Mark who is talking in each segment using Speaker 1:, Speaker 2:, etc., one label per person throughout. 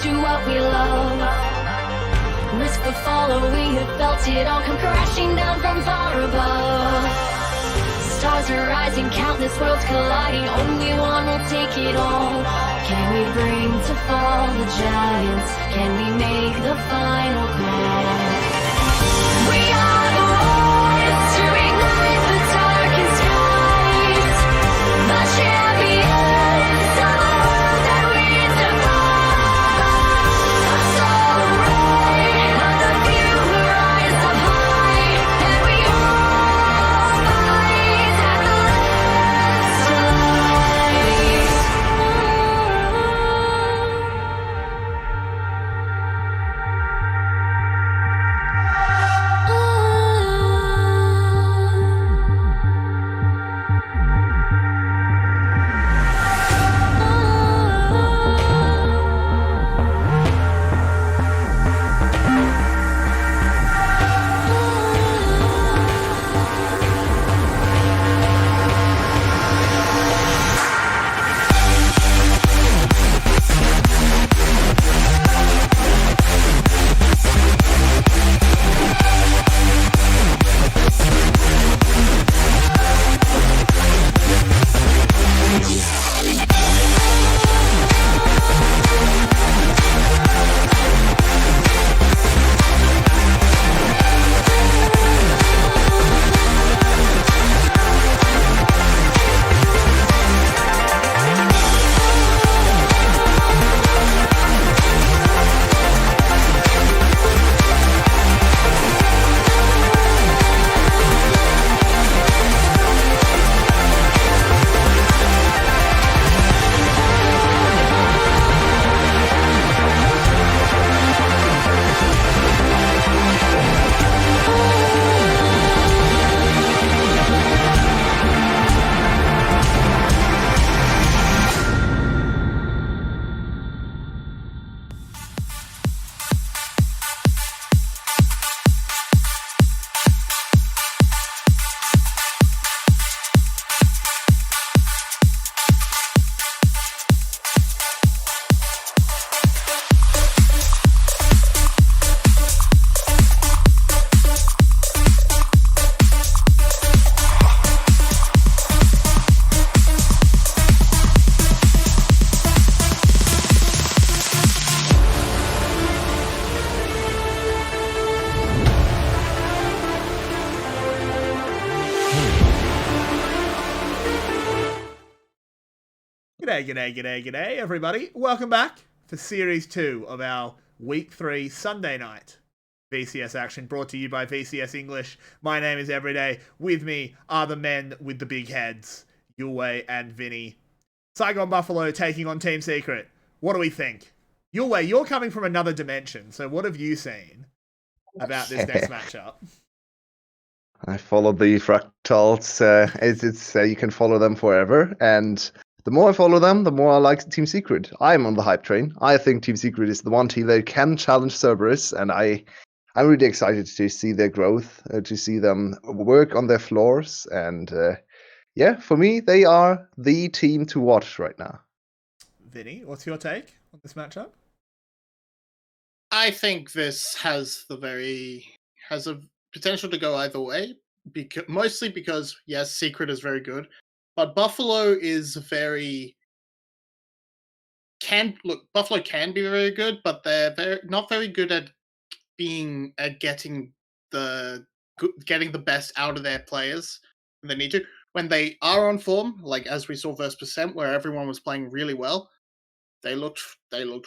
Speaker 1: to what we love. Risk the follow, we have felt it all come crashing down from far above. Stars are rising, countless worlds colliding, only one will take it all. Can we bring to fall the giants? Can we make the final call? We are the ones to ignite the darkest skies, the champions of the world that we defy. A soul ray of the few who rise up high, and we all fight at the last
Speaker 2: G'day, everybody. Welcome back for Series 2 of our Week 3 Sunday night VCS action, brought to you by VCS English. My name is Everyday. With me are the men with the big heads, Yulwei and Vinnie. Saigon Buffalo taking on Team Secret. What do we think? Yulwei, you're coming from another dimension, so what have you seen about this next matchup?
Speaker 3: I follow the fractals. It's you can follow them forever, and the more I follow them, the more I like Team Secret. I'm on the hype train. I think Team Secret is the one team that can challenge Cerberus, and I'm really excited to see their growth, to see them work on their floors, and yeah, for me, they are the team to watch right now.
Speaker 2: Vinnie, what's your take on this matchup?
Speaker 4: I think this has a potential to go either way, mostly because, yes, Secret is very good, but Buffalo is Buffalo can be very good, but they're not very good at getting the best out of their players when they need to. When they are on form, like as we saw versus Percent, where everyone was playing really well, they looked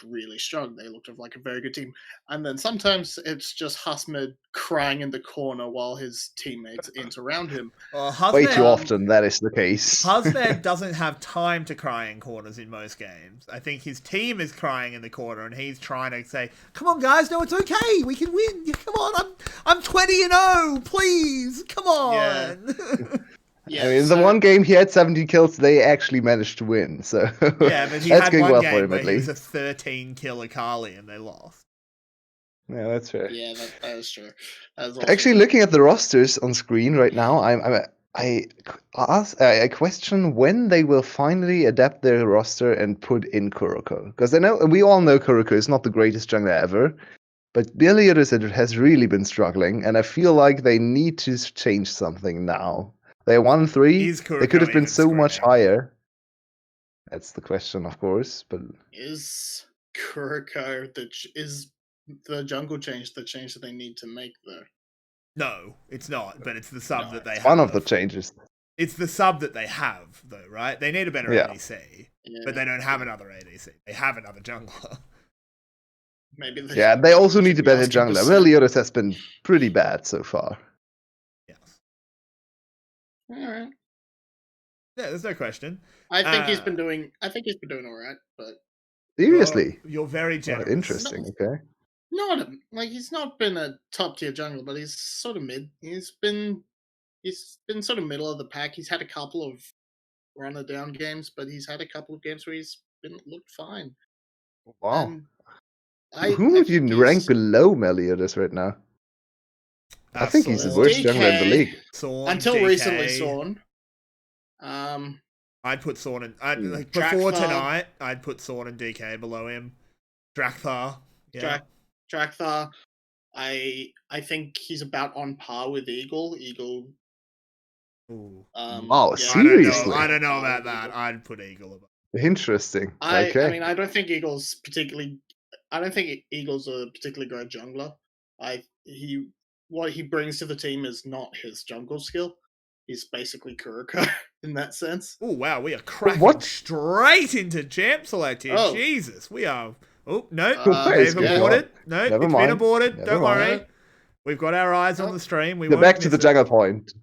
Speaker 4: really strong. They looked like a very good team. And then sometimes it's just 𝗬𝗲 crying in the corner while his teammates int around him.
Speaker 3: Way too often that is the case.
Speaker 2: 𝗬𝗲 doesn't have time to cry in corners in most games. I think his team is crying in the corner and he's trying to say, come on guys, no, it's okay. We can win. Come on, I'm 20-0. Please, come on.
Speaker 4: Yeah.
Speaker 3: Yeah, I mean, the one game he had 70 kills, they actually managed to win. So
Speaker 2: yeah, but he had one game where he was a 13-kill Akali and they lost.
Speaker 3: Yeah, that's fair.
Speaker 4: Yeah, that is true.
Speaker 3: Actually, looking at the rosters on screen right now, I'm I question when they will finally adapt their roster and put in Kuroko. Because we all know Kuroko is not the greatest jungler ever, but 𝗕𝗂𝗧𝗧 has really been struggling, and I feel like they need to change something now. They won 3.
Speaker 2: Is
Speaker 3: They could have
Speaker 2: Kuroko
Speaker 3: been
Speaker 2: even
Speaker 3: so much
Speaker 2: screaming?
Speaker 3: higher. That's the question, of course. But
Speaker 4: Is Kuroko is the jungle change the change that they need to make though?
Speaker 2: No, it's not, but it's the sub
Speaker 4: No,
Speaker 2: that they
Speaker 3: it's
Speaker 2: have.
Speaker 3: one of the changes.
Speaker 2: It's the sub that they have, though, right? They need a better
Speaker 3: Yeah.
Speaker 2: ADC,
Speaker 4: Yeah,
Speaker 2: but they don't have another ADC. They have another jungler.
Speaker 4: maybe.
Speaker 3: Yeah, they also need a
Speaker 4: should be
Speaker 3: better
Speaker 4: asking
Speaker 3: jungler.
Speaker 4: for
Speaker 3: 𝗕𝗂𝗧𝗧 has been pretty bad so far.
Speaker 2: Yes.
Speaker 4: All right.
Speaker 2: Yeah, there's no question.
Speaker 4: I think he's been doing. I think he's been doing all right, but
Speaker 3: Seriously?
Speaker 2: You're very
Speaker 3: Oh,
Speaker 2: generous.
Speaker 3: interesting, okay.
Speaker 4: he's not been a top tier jungler, but he's sort of mid. He's been sort of middle of the pack. He's had a couple of runner down games, but he's had a couple of games where he's looked fine.
Speaker 3: Wow.
Speaker 4: And
Speaker 3: Who would you
Speaker 4: think
Speaker 3: rank
Speaker 4: he's-
Speaker 3: below 𝗕𝗂𝗧𝗧 right now? I think he's the
Speaker 2: 𝗲𝗲,
Speaker 3: worst jungler in the
Speaker 4: DK.
Speaker 3: league.
Speaker 2: 𝗲𝗲,
Speaker 4: until
Speaker 2: DK.
Speaker 4: recently, 𝗲𝗲.
Speaker 2: I'd put 𝗲𝗲 in. Like,
Speaker 4: 𝗬𝗲.
Speaker 2: before tonight, I'd put 𝗲𝗲 and DK below him. 𝗬𝗲. Yeah.
Speaker 4: 𝗬𝗲. I think he's about on par with 𝗂𝗚𝗚.
Speaker 2: Ooh.
Speaker 3: Wow,
Speaker 4: yeah,
Speaker 3: seriously?
Speaker 2: I don't know about that. I'd put 𝗂𝗚𝗚 above.
Speaker 3: Interesting.
Speaker 4: I
Speaker 3: Okay.
Speaker 4: mean, I don't think 𝗂𝗚𝗚's particularly. I don't think 𝗂𝗚𝗚's a particularly great jungler. What he brings to the team is not his jungle skill. He's basically Kuroko in that sense.
Speaker 2: Oh wow, we are cracking
Speaker 3: What?
Speaker 2: straight into champ select here.
Speaker 4: Oh.
Speaker 2: Jesus, we are. Oh no,
Speaker 3: What is
Speaker 2: they've
Speaker 3: going
Speaker 2: aborted.
Speaker 3: on?
Speaker 2: No,
Speaker 3: Never
Speaker 2: it's been
Speaker 3: mind.
Speaker 2: aborted.
Speaker 3: Never
Speaker 2: Don't
Speaker 3: mind.
Speaker 2: worry. We've got our eyes on the stream. We
Speaker 3: Yeah,
Speaker 2: won't
Speaker 3: back to the
Speaker 2: miss it.
Speaker 3: jungle point.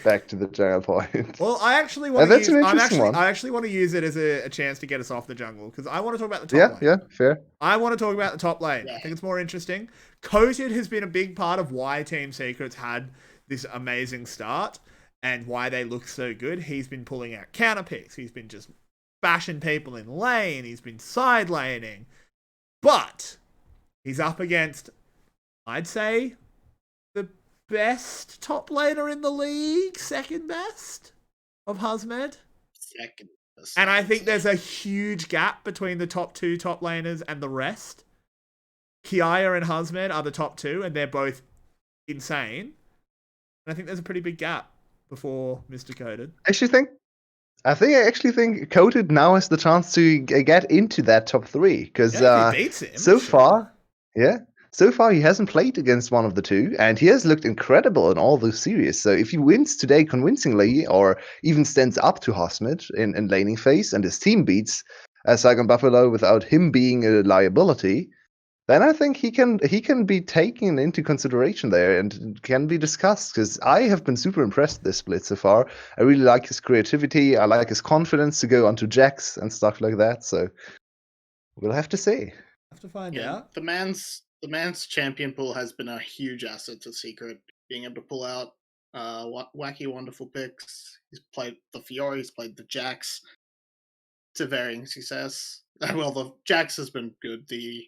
Speaker 3: Back to the jungle point.
Speaker 2: Well, I actually want to
Speaker 3: that's
Speaker 2: use.
Speaker 3: an interesting one.
Speaker 2: I actually want to use it as a chance to get us off the jungle because I want to talk about the top
Speaker 3: Yeah,
Speaker 2: lane.
Speaker 3: yeah, fair.
Speaker 2: I want to talk about the top lane.
Speaker 4: Yeah.
Speaker 2: I think it's more interesting. 𝗏𝗃 has been a big part of why Team Secret's had this amazing start and why they look so good. He's been pulling out counter picks. He's been just bashing people in lane. He's been side laning. But he's up against, I'd say, the best top laner in the league, second best of 𝗲𝗲𝗺.
Speaker 4: Second.
Speaker 2: And I think there's a huge gap between the top 2 top laners and the rest. 𝗬𝗗𝗧 and 𝗲𝗲𝗺 are the top 2, and they're both insane. And I think there's a pretty big gap before Mr. Coded.
Speaker 3: I actually think Coded now has the chance to get into that top 3 because
Speaker 2: Yeah, if he beats him,
Speaker 3: so
Speaker 2: sure.
Speaker 3: far he hasn't played against one of the 2, and he has looked incredible in all those series. So if he wins today convincingly, or even stands up to 𝗲𝗲𝗺 in laning phase, and his team beats 𝗬𝗲𝗵𝗵𝗺 without him being a liability, then I think he can be taken into consideration there and can be discussed, because I have been super impressed with this split so far. I really like his creativity. I like his confidence to go onto Jax and stuff like that. So we'll have to see.
Speaker 2: Have to find
Speaker 4: Yeah,
Speaker 2: out.
Speaker 4: the man's champion pool has been a huge asset to Secret, being able to pull out wacky, wonderful picks. He's played the Fiora, he's played the Jax to varying success. Well, the Jax has been good. The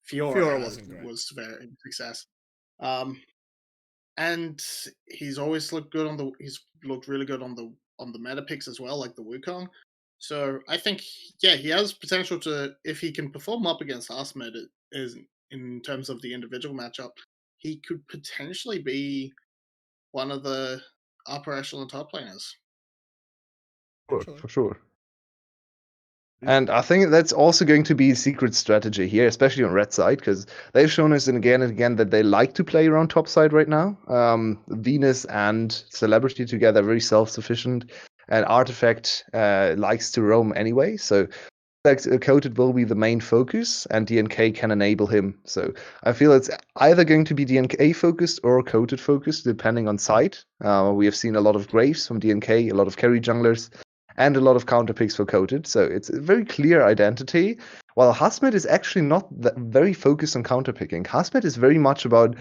Speaker 4: Fiora
Speaker 2: wasn't great.
Speaker 4: was varying success. And he's always looked good he's looked really good on the meta picks as well, like the Wukong. So I think, yeah, he has potential to, if he can perform up against 𝗲𝗲𝗺, is in terms of the individual matchup, he could potentially be one of the upper echelon top laners.
Speaker 3: For sure. And I think that's also going to be a secret strategy here, especially on red side, because they've shown us again and again that they like to play around top side right now. Venus and 𝗬𝗏𝗺 together are very self-sufficient, and �artifact likes to roam anyway. So Coded will be the main focus, and DNK can enable him. So I feel it's either going to be DNK focused or Coded focused, depending on side. We have seen a lot of Graves from DNK, a lot of carry junglers, and a lot of counter picks for Coded. So it's a very clear identity. While 𝗲𝗲𝗺 is actually not very focused on counter picking. 𝗲𝗲𝗺 is very much about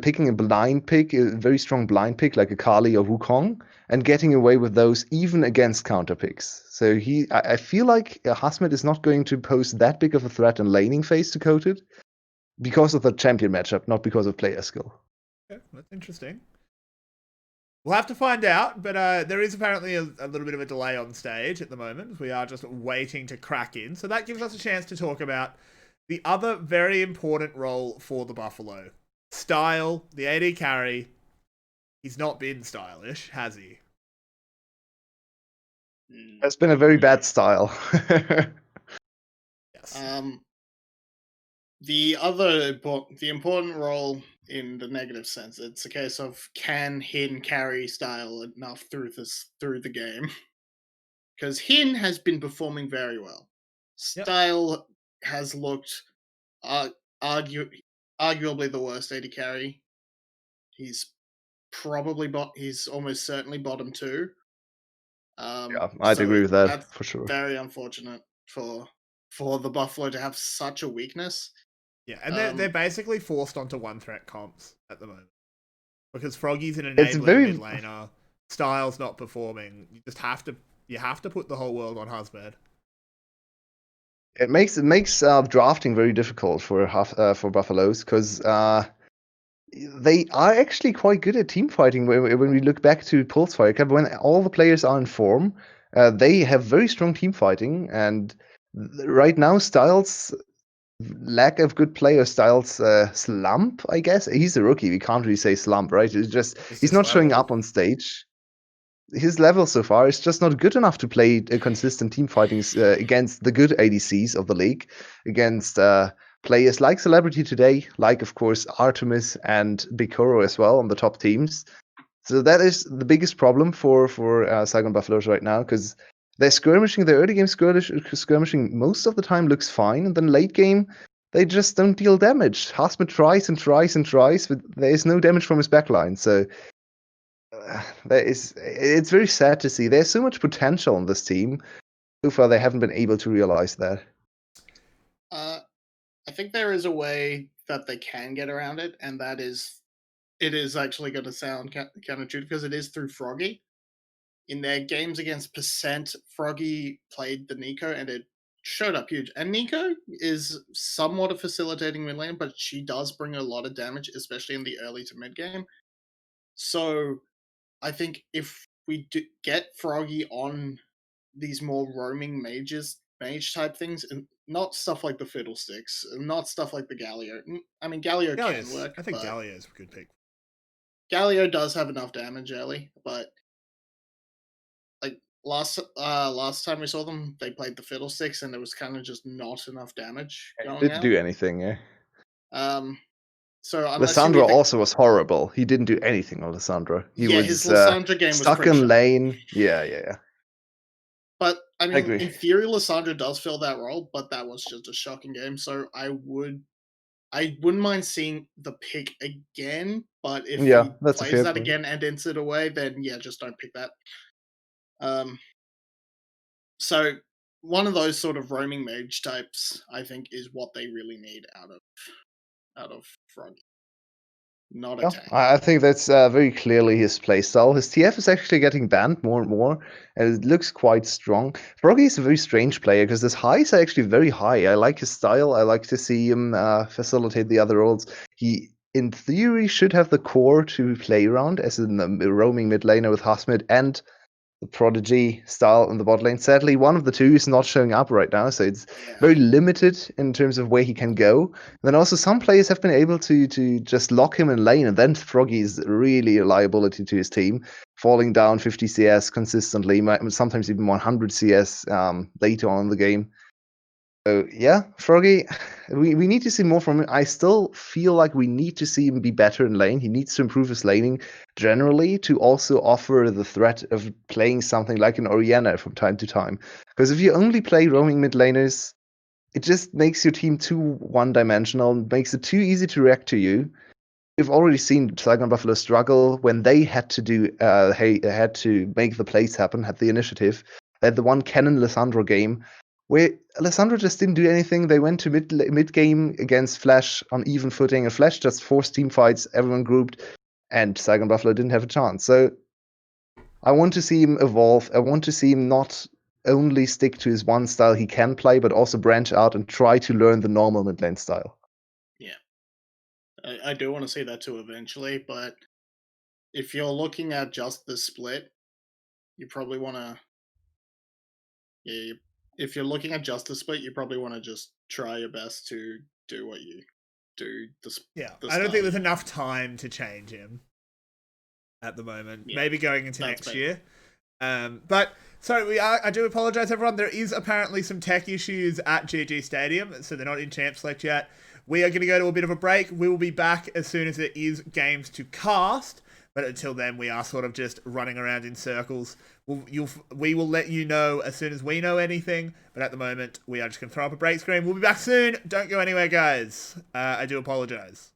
Speaker 3: picking a blind pick, a very strong blind pick like a Kali or Wukong, and getting away with those even against counter picks. So I feel like 𝗲𝗲𝗺 is not going to pose that big of a threat in laning phase to Coded because of the champion matchup, not because of player skill.
Speaker 2: Okay, that's interesting. We'll have to find out, but there is apparently a little bit of a delay on stage at the moment. We are just waiting to crack in. So that gives us a chance to talk about the other very important role for the Buffalo. Style, the AD carry. He's not been stylish, has he?
Speaker 3: It's been a very bad style.
Speaker 2: Yes.
Speaker 4: The important role in the negative sense, it's a case of can Hin carry style enough through the game? Because Hin has been performing very well. Style has looked arguably the worst AD carry. He's almost certainly bottom 2.
Speaker 3: Yeah, I'd agree with that for sure.
Speaker 4: Very unfortunate for the Buffalo to have such a weakness.
Speaker 2: Yeah, and they're basically forced onto one threat comps at the moment. Because Froggy's an enabling mid laner, Style's not performing. You just have to put the whole world on 𝗧𝗲𝗺.
Speaker 3: It makes drafting very difficult for Buffaloes, because they are actually quite good at team fighting. When we look back to 𝗕𝗂𝗺, when all the players are in form, they have very strong team fighting. And right now, Styles' lack of good player, Styles' slump, I guess. He's a rookie. We can't really say slump, right? He's not showing up on stage. His level so far is just not good enough to play consistent team fightings against the good ADCs of the league, against players like Celebrity today, like, of course, Artemis and 𝗕𝗂𝗺 as well on the top teams. So that is the biggest problem for Saigon Buffaloes right now, because they're skirmishing, their early game skirmishing most of the time looks fine, and then late game, they just don't deal damage. 𝗧𝗲𝗺 tries and tries and tries, but there is no damage from his backline. So it's very sad to see. There's so much potential on this team. So far, they haven't been able to realize that.
Speaker 4: I think there is a way that they can get around it, and that is, it is actually going to sound counterintuitive, because it is through Froggy. In their games against %, Froggy played the Nika, and it showed up huge. And Nika is somewhat a facilitating mid lane, but she does bring a lot of damage, especially in the early to mid game. So I think if we get Froggy on these more roaming mage type things, and not stuff like the Fiddlesticks, not stuff like the Galio. I mean, Galio can work.
Speaker 2: I think Galio's a good pick.
Speaker 4: Galio does have enough damage early, but like last time we saw them, they played the Fiddlesticks, and there was kind of just not enough damage going
Speaker 3: Didn't do anything, yeah.
Speaker 4: So
Speaker 3: Lissandra also was horrible. He didn't do anything on Lissandra.
Speaker 4: His Lissandra game was
Speaker 3: stuck in lane. Yeah.
Speaker 4: But I mean, in theory, Lissandra does fill that role, but that was just a shocking game. So I wouldn't mind seeing the pick again. But if he plays that again and ends it away, then just don't pick that. So one of those sort of roaming mage types, I think, is what they really need out of Froggy. Not a tank.
Speaker 3: I think that's very clearly his playstyle. His TF is actually getting banned more and more, and it looks quite strong. Froggy is a very strange player, because his highs are actually very high. I like his style. I like to see him facilitate the other roles. He, in theory, should have the core to play around, as in the roaming mid laner with 𝗧𝗲𝗺 and the Prodigy style in the bot lane. Sadly, one of the two is not showing up right now, so it's very limited in terms of where he can go. And then also some players have been able to just lock him in lane, and then Froggy is really a liability to his team, falling down 50 CS consistently, sometimes even 100 CS later on in the game. So Froggy, we need to see more from him. I still feel like we need to see him be better in lane. He needs to improve his laning generally, to also offer the threat of playing something like an Orianna from time to time. Because if you only play roaming mid laners, it just makes your team too one-dimensional, makes it too easy to react to you. We've already seen Saigon Buffalo struggle when they had to make the plays happen, had the initiative. They had the one Kennen Lissandra game where Lissandra just didn't do anything. They went to mid game against Flash on even footing, and Flash just forced team fights, everyone grouped, and Saigon Buffalo didn't have a chance. So I want to see him evolve. I want to see him not only stick to his one style he can play, but also branch out and try to learn the normal mid lane style.
Speaker 4: Yeah. I do want to see that too eventually, but if you're looking at just the split, you probably want to. Yeah, if you're looking at just the split, you probably want to just try your best to do what you do.
Speaker 2: I don't think there's enough time to change him at the moment. Yeah, maybe going into next year. But sorry, I do apologize, everyone. There is apparently some tech issues at GG Stadium, so they're not in Champ Select yet. We are going to go to a bit of a break. We will be back as soon as there is games to cast. But until then, we are sort of just running around in circles. We will let you know as soon as we know anything. But at the moment, we are just going to throw up a break screen. We'll be back soon. Don't go anywhere, guys. I do apologize.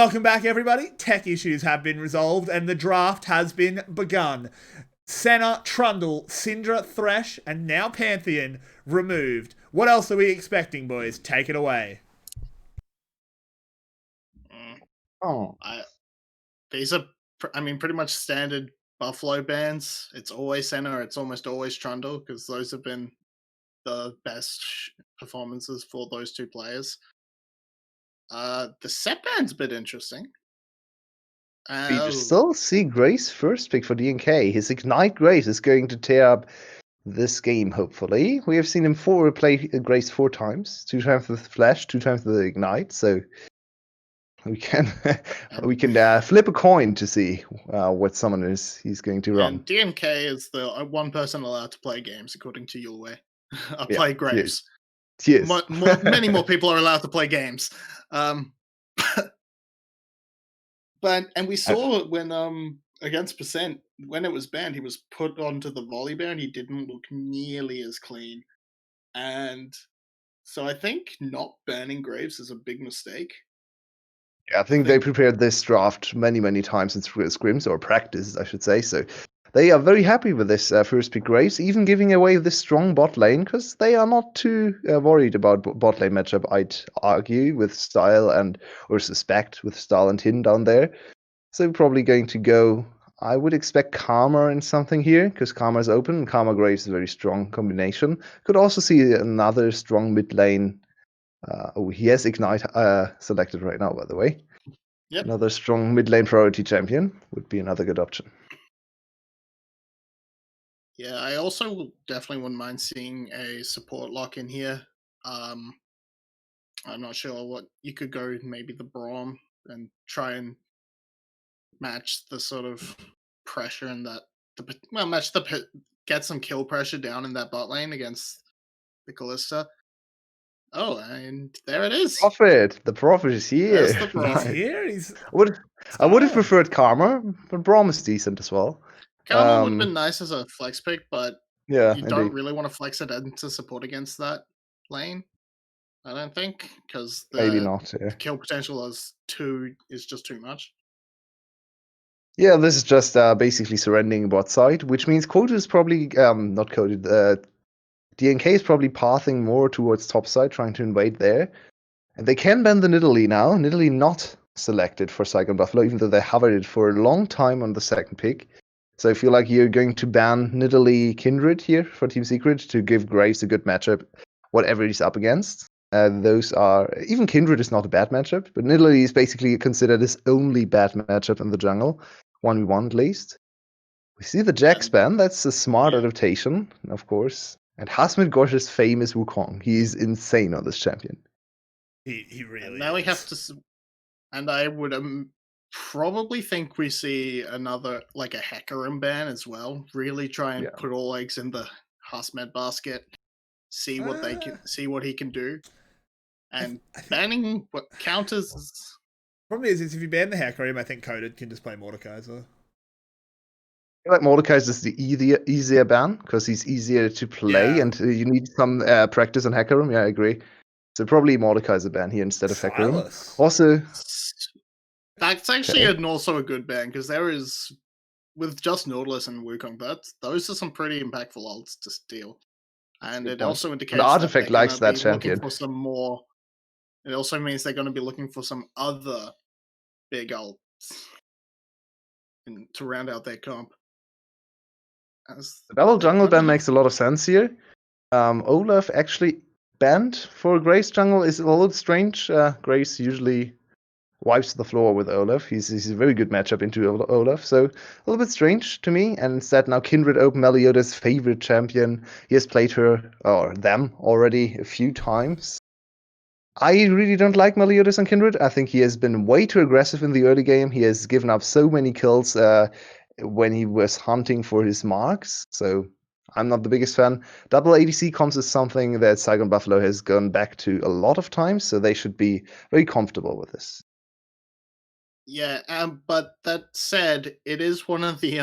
Speaker 2: Welcome back, everybody. Tech issues have been resolved and the draft has been begun. Senna, Trundle, Syndra, Thresh, and now Pantheon removed. What else are we expecting, boys? Take it away.
Speaker 3: Oh,
Speaker 4: These are, pretty much standard Buffalo bans. It's always Senna, it's almost always Trundle, because those have been the best performances for those two players. The set band's a bit interesting.
Speaker 3: we still see Grace first pick for DNK. His Ignite Grace is going to tear up this game, hopefully. We have seen him play Grace 4 times. 2 times with Flash, 2 times with Ignite, so we can flip a coin to see what summon he's going to run.
Speaker 4: And DMK is the one person allowed to play games, according to Yulwei. Play Graves.
Speaker 3: Yes.
Speaker 4: Many more people are allowed to play games. And we saw when against Percent, when it was banned, he was put onto the volley bear and he didn't look nearly as clean. And so I think not banning Graves is a big mistake.
Speaker 3: Yeah, I think they prepared this draft many, many times in scrims, or practice, I should say. So they are very happy with this first pick Graves, even giving away this strong bot lane, because they are not too worried about bot lane matchup, I'd argue, with Style or suspect with Style and Hin down there. So probably going to go, I would expect Karma in something here, because Karma is open, and Karma Graves is a very strong combination. Could also see another strong mid lane. He has Ignite selected right now, by the way.
Speaker 4: Yep.
Speaker 3: Another strong mid lane priority champion would be another good option.
Speaker 4: Yeah, I also definitely wouldn't mind seeing a support lock in here. I'm not sure what you could go, maybe the Braum, and try and match the sort of pressure in that. Get some kill pressure down in that bot lane against the Kalista. Oh, and there it is.
Speaker 3: The Prophet is here.
Speaker 4: There's the Prophet.
Speaker 2: Here
Speaker 3: I would have preferred Karma, but Braum is decent as well.
Speaker 4: Karma would have been nice as a flex pick, but
Speaker 3: yeah,
Speaker 4: you don't really want to flex it into support against that lane. I don't think, because
Speaker 3: maybe not. Yeah.
Speaker 4: The kill potential is just too much.
Speaker 3: Yeah, this is just basically surrendering bot side, which means Code is probably not coded. DNK is probably pathing more towards top side, trying to invade there. And they can ban the Nidalee now. Nidalee not selected for Saigon Buffalo, even though they hovered it for a long time on the second pick. So I feel like you're going to ban Nidalee Kindred here for Team Secret to give Graves a good matchup, whatever he's up against. Those are, even Kindred is not a bad matchup, but Nidalee is basically considered his only bad matchup in the jungle, 1v1 at least. We see the Jax ban, that's a smart adaptation, of course. And Hasmid Gosh's famous Wukong. He is insane on this champion.
Speaker 2: He really
Speaker 4: and now we have to, and I would probably think we see another, like a Hecarim ban as well. Really try and put all eggs in the Hasmed basket. See what he can do. And banning what counters.
Speaker 2: Problem is if you ban the Hecarim, I think Coded can just play 𝗲𝗂𝗧.
Speaker 3: I feel like 𝗲𝗂𝗧 is the easier ban, because he's easier to play, and you need some practice on Hecarim. Yeah, I agree. So probably 𝗲𝗂𝗧 ban here instead of Hecarim. Also,
Speaker 4: that's actually also a good ban, because there is, with just Nautilus and Wukong, those are some pretty impactful ults to steal. And it also indicates
Speaker 3: the artifact likes that champion.
Speaker 4: For some more. It also means they're going to be looking for some other big ults to round out their comp.
Speaker 3: The double jungle ban makes a lot of sense here. Olaf actually banned for Grace jungle is a little strange. Grace usually wipes the floor with Olaf. He's a very good matchup into Olaf, so a little bit strange to me. And instead now Kindred open Meliodas' favorite champion. He has played her or them already a few times. I really don't like Meliodas on Kindred. I think he has been way too aggressive in the early game. He has given up so many kills when he was hunting for his marks. So I'm not the biggest fan. Double ADC comms is something that Saigon Buffalo has gone back to a lot of times, so they should be very comfortable with this.
Speaker 4: Yeah, but that said, it is one of the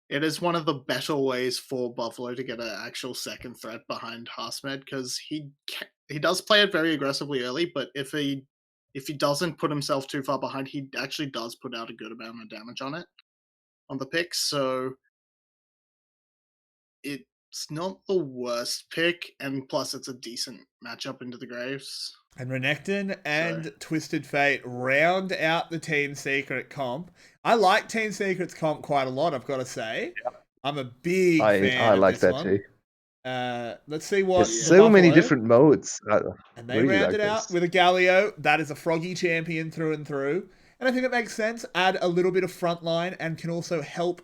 Speaker 4: it is one of the better ways for Buffalo to get an actual second threat behind Hasmed, because he does play it very aggressively early, but if he if he doesn't put himself too far behind, he actually does put out a good amount of damage on it, on the pick. So it's not the worst pick, and plus it's a decent matchup into the graves.
Speaker 2: And Renekton and Twisted Fate round out the Team Secret comp. I like Team Secret's comp quite a lot, I've got to say. I'm a big fan
Speaker 3: I like
Speaker 2: of this
Speaker 3: that
Speaker 2: one.
Speaker 3: too.
Speaker 2: Let's see what
Speaker 3: There's so many different modes.
Speaker 2: And they rounded out with a Galio. That is a Froggy champion through and through. And I think it makes sense. Add a little bit of frontline and can also help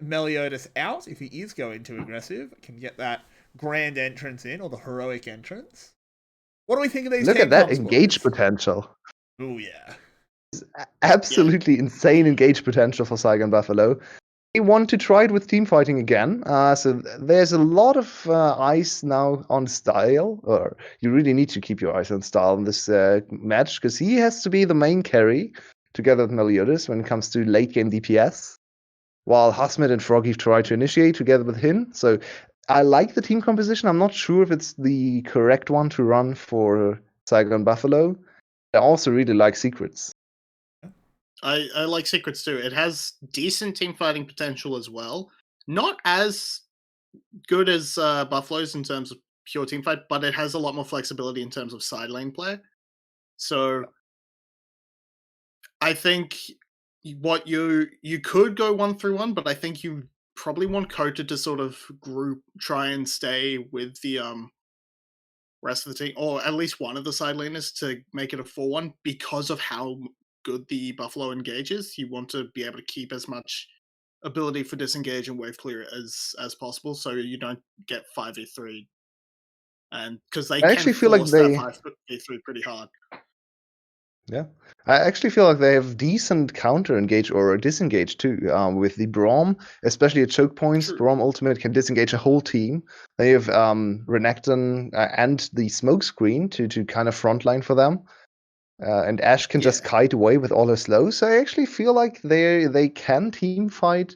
Speaker 2: 𝗦𝗶𝗺𝗺 out if he is going too aggressive. Can get that grand entrance in, or the heroic entrance. What do we think of these?
Speaker 3: Look at that engage potential.
Speaker 2: Oh yeah.
Speaker 3: Absolutely insane engage potential for 𝗬𝗏𝗺𝗺. They want to try it with team fighting again. So there's a lot of eyes now on Style, or you really need to keep your eyes on Style in this match, because he has to be the main carry together with 𝗦𝗶𝗺𝗺 when it comes to late game DPS, while 𝗲𝗲 and Froggy try to initiate together with him. So I like the team composition. I'm not sure if it's the correct one to run for 𝗬𝗏𝗺𝗺𝗺. I also really like Secrets.
Speaker 4: I like Secrets too. It has decent team fighting potential as well. Not as good as 𝗏𝗺𝗺's in terms of pure team fight, but it has a lot more flexibility in terms of side lane play. So I think what you could go 1-3-1, but I think you probably want 𝗀𝗃 to sort of try and stay with the rest of the team, or at least one of the side laners, to make it a 4-1 because of how good the 𝗏𝗺𝗺 engages. You want to be able to keep as much ability for disengage and wave clear as possible, so you don't get 5v3. And because they actually feel like they 5v3 pretty hard.
Speaker 3: Yeah, I actually feel like they have decent counter engage or disengage too. With the Braum, especially at choke points, Braum ultimate can disengage a whole team. They have Renekton and the smoke screen to kind of frontline for them. And Ashe can just kite away with all her slows. So I actually feel like they can team fight.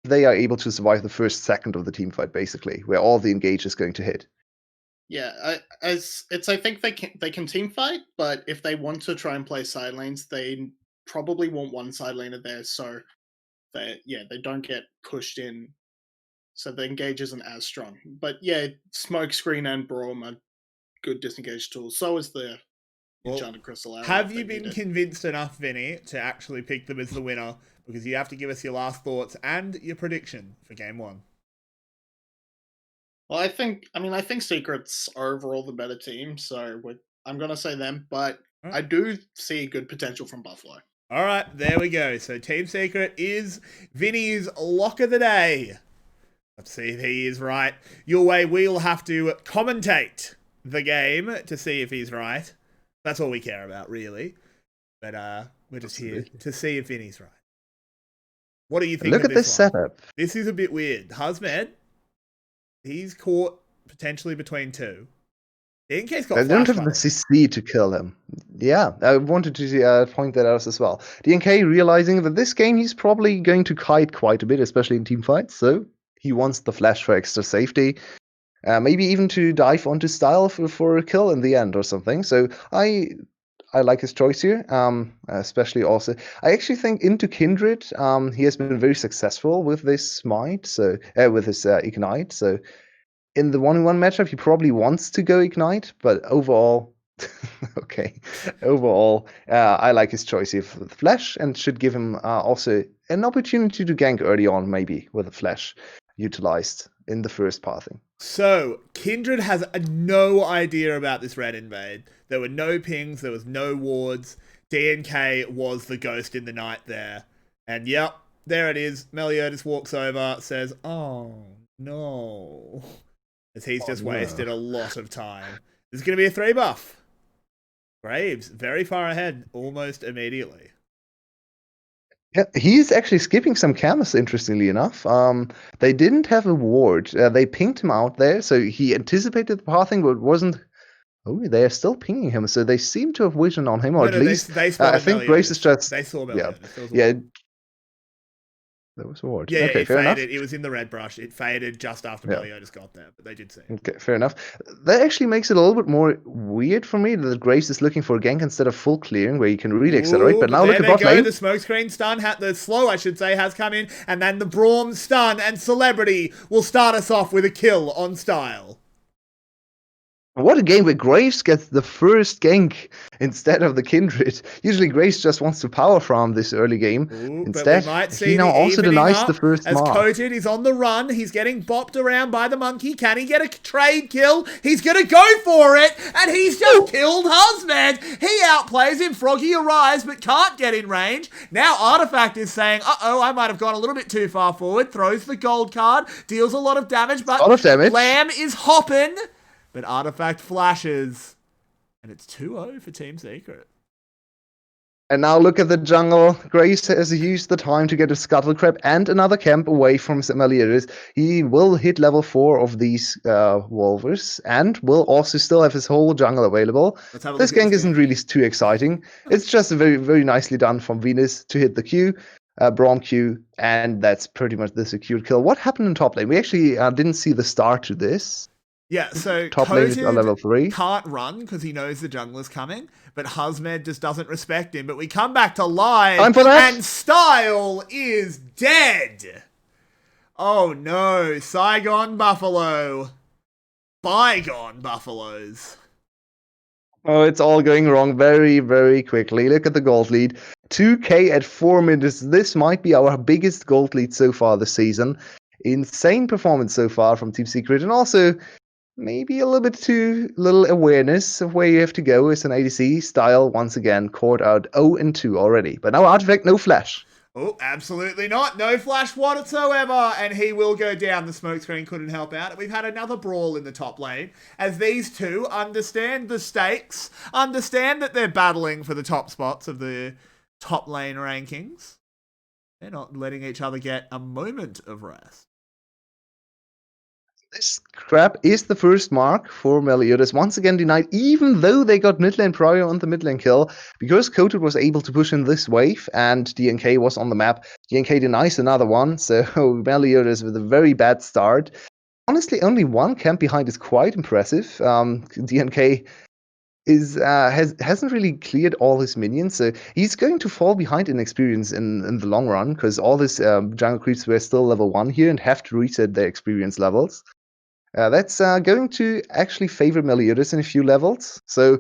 Speaker 3: They are able to survive the first second of the team fight, basically, where all the engage is going to hit.
Speaker 4: Yeah, I think they can team fight, but if they want to try and play side lanes, they probably want one side laner there, so they don't get pushed in, so the engage isn't as strong. But yeah, smoke screen and Braum are good disengage tools. So is the Enchanted Crystal Arrow.
Speaker 2: Have you been convinced enough, Vinny, to actually pick them as the winner? Because you have to give us your last thoughts and your prediction for game 1.
Speaker 4: Well, I think Secrets are overall the better team, so I'm going to say them, but I do see good potential from 𝗏𝗺𝗺.
Speaker 2: All right, there we go. So Team Secret is Vinny's lock of the day. Let's see if he is right. Yulwei will have to commentate the game to see if he's right. That's all we care about, really. But we're just here to see if Vinny's right. What do you think?
Speaker 3: Look at this setup.
Speaker 2: This is a bit weird. 𝗲𝗲, he's caught potentially between two. DNK's got.
Speaker 3: I don't have the CC to kill him. Yeah, I wanted to point that out as well. DNK realizing that this game he's probably going to kite quite a bit, especially in team fights. So he wants the flash for extra safety. Maybe even to dive onto Style for a kill in the end or something. So I like his choice here, especially also. I actually think into Kindred, he has been very successful with this smite, so with his ignite. So in the 1-on-1 matchup, he probably wants to go ignite, but overall, I like his choice here for the flash, and should give him also an opportunity to gank early on, maybe with a flash utilized in the first pathing.
Speaker 2: So, Kindred has no idea about this red invade. There were no pings, there was no wards. DNK was the ghost in the night there. And yep, there it is. 𝗦𝗶𝗺𝗺 walks over, says, "Oh, no." As he's just wasted a lot of time. This is going to be a 3-buff. Graves, very far ahead, almost immediately.
Speaker 3: Yeah, he's actually skipping some cameras, interestingly enough. They didn't have a ward. They pinged him out there, so he anticipated the pathing, but wasn't. Oh, they're still pinging him, so they seem to have vision on him, or at least
Speaker 2: they
Speaker 3: I think Grace is just.
Speaker 2: They saw
Speaker 3: Yeah, There was a ward.
Speaker 2: Yeah,
Speaker 3: okay,
Speaker 2: it
Speaker 3: fair enough.
Speaker 2: faded. It was in the red brush. It faded just after 𝗕𝗂𝗺𝗃𝗃 got there, but they did see.
Speaker 3: Okay, fair enough. That actually makes it a little bit more weird for me that Graves is looking for a gank instead of full clearing where you can really accelerate. But now look at bot lane.
Speaker 2: The smokescreen stun, the slow I should say, has come in, and then the Braum stun, and Celebrity will start us off with a kill on Style.
Speaker 3: What a game where Graves gets the first gank instead of the Kindred. Usually Graves just wants to power farm this early game. Instead, he now also denies the first
Speaker 2: as
Speaker 3: mark.
Speaker 2: _J_1 is on the run. He's getting bopped around by the monkey. Can he get a trade kill? He's going to go for it, and he's just killed 𝗲𝗲. He outplays him. Froggy arrives, but can't get in range. Now 𝗏𝗏𝗺 is saying, uh-oh, I might have gone a little bit too far forward. Throws the gold card, deals a lot of damage, but Lamb is hopping. But 𝗏𝗏𝗺 flashes, and it's 2-0 for Team Secret.
Speaker 3: And now look at the jungle. Graves has used the time to get a 𝗧𝗲𝗺 and another camp away from 𝗦𝗲𝗺𝗺. He will hit level 4 of these Wolvers, and will also still have his whole jungle available. This gank isn't really too exciting. It's just very, very nicely done from Venus to hit the Q. Braum Q, and that's pretty much the secured kill. What happened in top lane? We actually didn't see the start to this.
Speaker 2: Yeah, so
Speaker 3: top lane is on level 3.
Speaker 2: Can't run because he knows the jungler's coming, but 𝗲𝗲𝗺 just doesn't respect him. But we come back to live, and Style is dead. Oh no, Saigon Buffalo. Bygone Buffaloes.
Speaker 3: Oh, it's all going wrong very, very quickly. Look at the gold lead. 2K at 4 minutes. This might be our biggest gold lead so far this season. Insane performance so far from Team Secret, and also maybe a little bit too little awareness of where you have to go as an ADC. Style once again caught out 0-2 already. But now Artifact, no flash.
Speaker 2: Oh, absolutely not. No flash whatsoever. And he will go down. The smokescreen couldn't help out. We've had another brawl in the top lane as these two understand the stakes, understand that they're battling for the top spots of the top lane rankings. They're not letting each other get a moment of rest.
Speaker 3: This crap is the first mark for 𝗕𝗺𝗺𝗺. Once again denied, even though they got mid lane prior on the mid lane kill, because 𝗏𝗃 was able to push in this wave and DNK was on the map. DNK denies another one, so 𝗕𝗺𝗺𝗺 with a very bad start. Honestly, only one camp behind is quite impressive. DNK hasn't really cleared all his minions, so he's going to fall behind in experience in the long run, because all his jungle creeps were still level 1 here and have to reset their experience levels. That's going to actually favor 𝗕𝗺𝗺𝗺 in a few levels, so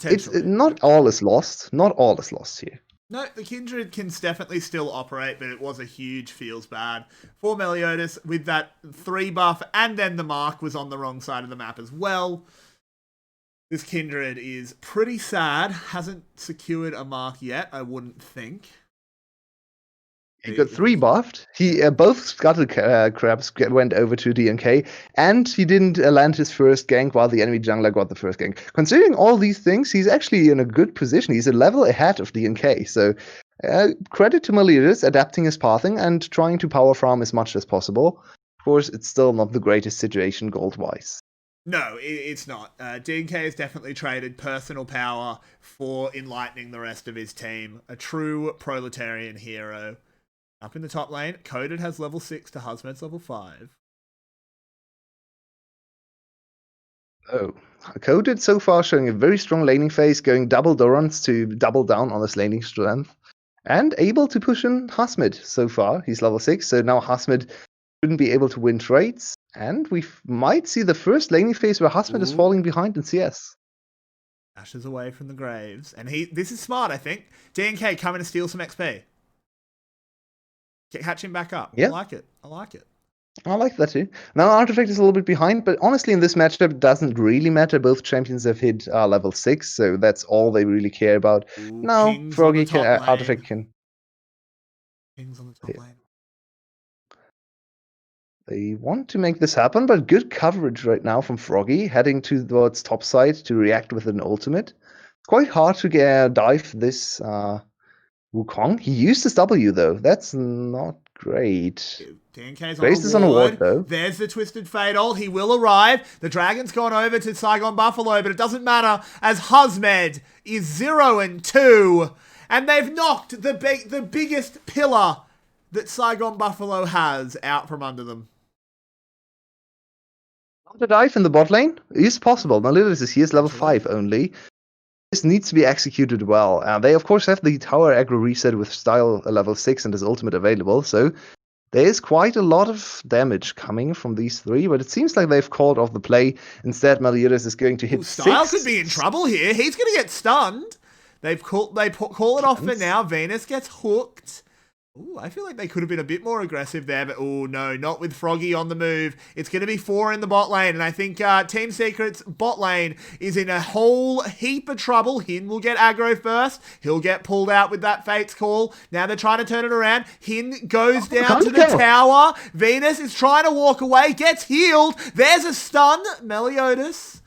Speaker 3: it's not all is lost. Not all is lost here.
Speaker 2: No, the Kindred can definitely still operate, but it was a huge feels bad for 𝗕𝗺𝗺𝗺 with that 3 buff, and then the mark was on the wrong side of the map as well. This Kindred is pretty sad. Hasn't secured a mark yet, I wouldn't think.
Speaker 3: He got 3 buffed. Both 𝗧𝗲𝗺𝗺𝗺s went over to DNK, and he didn't land his first gank while the enemy jungler got the first gank. Considering all these things, he's actually in a good position. He's a level ahead of DNK. So credit to 𝗕𝗺𝗺𝗺𝗺 adapting his pathing and trying to power farm as much as possible. Of course, it's still not the greatest situation gold-wise.
Speaker 2: No, it's not. DNK has definitely traded personal power for enlightening the rest of his team. A true proletarian hero. Up in the top lane, 𝗏𝗃 has level 6 to 𝗲𝗲𝗺𝗺's level 5.
Speaker 3: Oh, 𝗏𝗃 so far showing a very strong laning phase, going double Dorans to double down on his laning strength, and able to push in 𝗲𝗺𝗺 so far. He's level 6, so now 𝗲𝗺𝗺 shouldn't be able to win trades, and we might see the first laning phase where 𝗲𝗺𝗺 is falling behind in CS.
Speaker 2: Ashes away from the graves, and this is smart, I think. DNK coming to steal some XP. Catch him back up. Yeah. I like it. I like it.
Speaker 3: I like that too. Now Artifact is a little bit behind, but honestly in this matchup it doesn't really matter. Both champions have hit level 6, so that's all they really care about. Now Froggy can, Artifact can.
Speaker 2: Kings on the top lane.
Speaker 3: They want to make this happen, but good coverage right now from Froggy, heading towards top side to react with an ultimate. It's quite hard to dive this Wukong. He used his W though. That's not great.
Speaker 2: DNK's
Speaker 3: Based on a ward though.
Speaker 2: There's the Twisted Fate ult. He will arrive. The dragon's gone over to Saigon Buffalo, but it doesn't matter as 𝗲𝗲𝗺𝗺𝗺 is 0-2, and they've knocked the biggest pillar that 𝗬𝗏𝗵𝗺𝗺 has out from under them?
Speaker 3: The dive in the bot lane is possible. 𝗦𝗲𝗃 is here, level
Speaker 2: Actually.
Speaker 3: 5 only. This needs to be executed well. They, of course, have the tower aggro reset with style level 6 and his ultimate available, so there is quite a lot of damage coming from these three, but it seems like they've called off the play. Instead, 𝗦𝗲𝗃 is going to hit
Speaker 2: Style
Speaker 3: 6.
Speaker 2: could be in trouble here. He's going to get stunned. They call it off for now. Venus gets hooked. Ooh, I feel like they could have been a bit more aggressive there, but oh no, not with Froggy on the move. It's going to be 4 in the bot lane, and I think Team Secret's bot lane is in a whole heap of trouble. Hin will get aggro first. He'll get pulled out with that Fate's Call. Now they're trying to turn it around. Hin goes down to the tower. Venus is trying to walk away, gets healed. There's a stun. 𝗦𝗲𝗃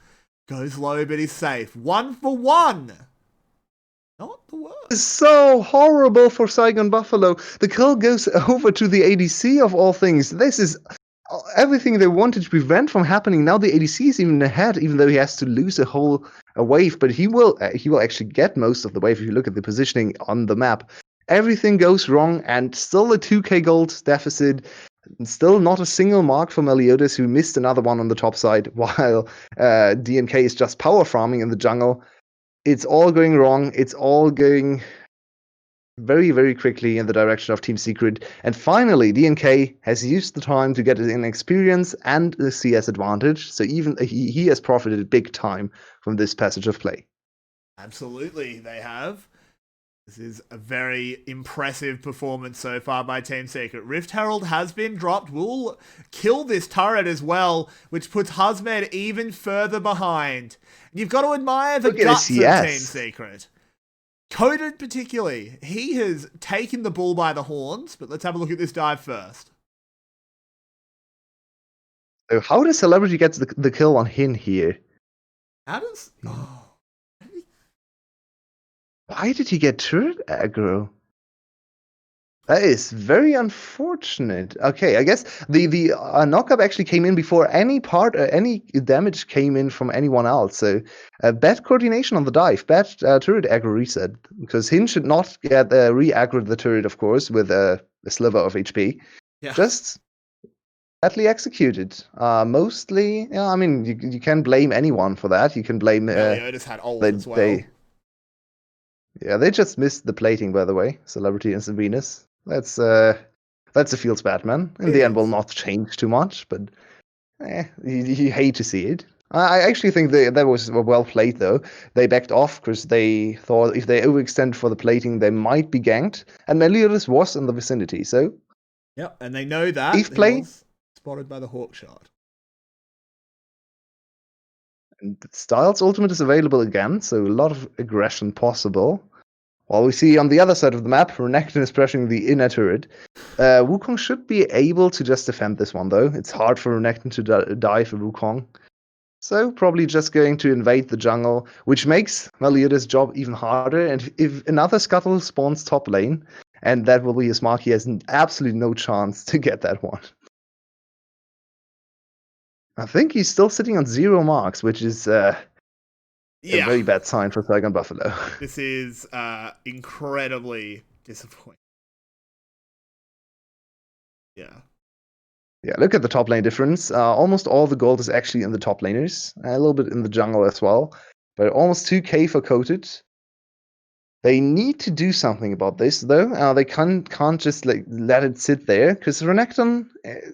Speaker 2: goes low, but he's safe. 1 for 1. Not the worst.
Speaker 3: It's so horrible for 𝗬𝗏𝗵𝗺𝗺. The kill goes over to the ADC of all things. This is everything they wanted to prevent from happening. Now the ADC is even ahead, even though he has to lose a wave. But he will actually get most of the wave if you look at the positioning on the map. Everything goes wrong, and still a 2k gold deficit. Still not a single mark for 𝗦𝗲𝗃, who missed another one on the top side, while DNK is just power farming in the jungle. It's all going wrong. It's all going very, very quickly in the direction of Team Secret. And finally, DNK has used the time to get an experience and the CS advantage. So even he has profited big time from this passage of play.
Speaker 2: Absolutely, they have. This is a very impressive performance so far by Team Secret. Rift Herald has been dropped. We'll kill this turret as well, which puts 𝗬𝗏𝗺 even further behind. You've got to admire the guts of Team Secret. Coded particularly. He has taken the bull by the horns, but let's have a look at this dive first.
Speaker 3: So how does Celebrity get the kill on Hin here?
Speaker 2: How does... Oh.
Speaker 3: Why did he get turret aggro? That is very unfortunate. Okay, I guess the knockup actually came in before any damage came in from anyone else. So bad coordination on the dive, bad turret aggro reset, because Hin should not get re-aggro the turret, of course, with a sliver of HP.
Speaker 2: Yeah. Just
Speaker 3: badly executed. Mostly, yeah. I mean, you can blame anyone for that. You can blame.
Speaker 2: 𝗦𝗲𝗃 had ult as well.
Speaker 3: Yeah, they just missed the plating, by the way. Celebrity and Venus. That's a feels bad, man. In the end, will not change too much, but you hate to see it. I actually think that was well played, though. They backed off because they thought if they overextend for the plating, they might be ganked. And 𝗦𝗲𝗃 was in the vicinity, so...
Speaker 2: Yep, and they know that.
Speaker 3: If play...
Speaker 2: was spotted by the Hawk shot.
Speaker 3: And Styles' ultimate is available again, so a lot of aggression possible. While we see on the other side of the map, Renekton is pressuring the inner turret. Wukong should be able to just defend this one, though. It's hard for Renekton to dive for Wukong. So probably just going to invade the jungle, which makes 𝗦𝗲𝗃's job even harder. And if another scuttle spawns top lane, and that will be his mark, he has absolutely no chance to get that one. I think he's still sitting on 0 marks, which is a very bad sign for 𝗬𝗏𝗵𝗺𝗺.
Speaker 2: This is incredibly disappointing. Yeah.
Speaker 3: Yeah, look at the top lane difference. Almost all the gold is actually in the top laners. A little bit in the jungle as well. But almost 2k for coated. They need to do something about this, though. They can't just let it sit there, because Renekton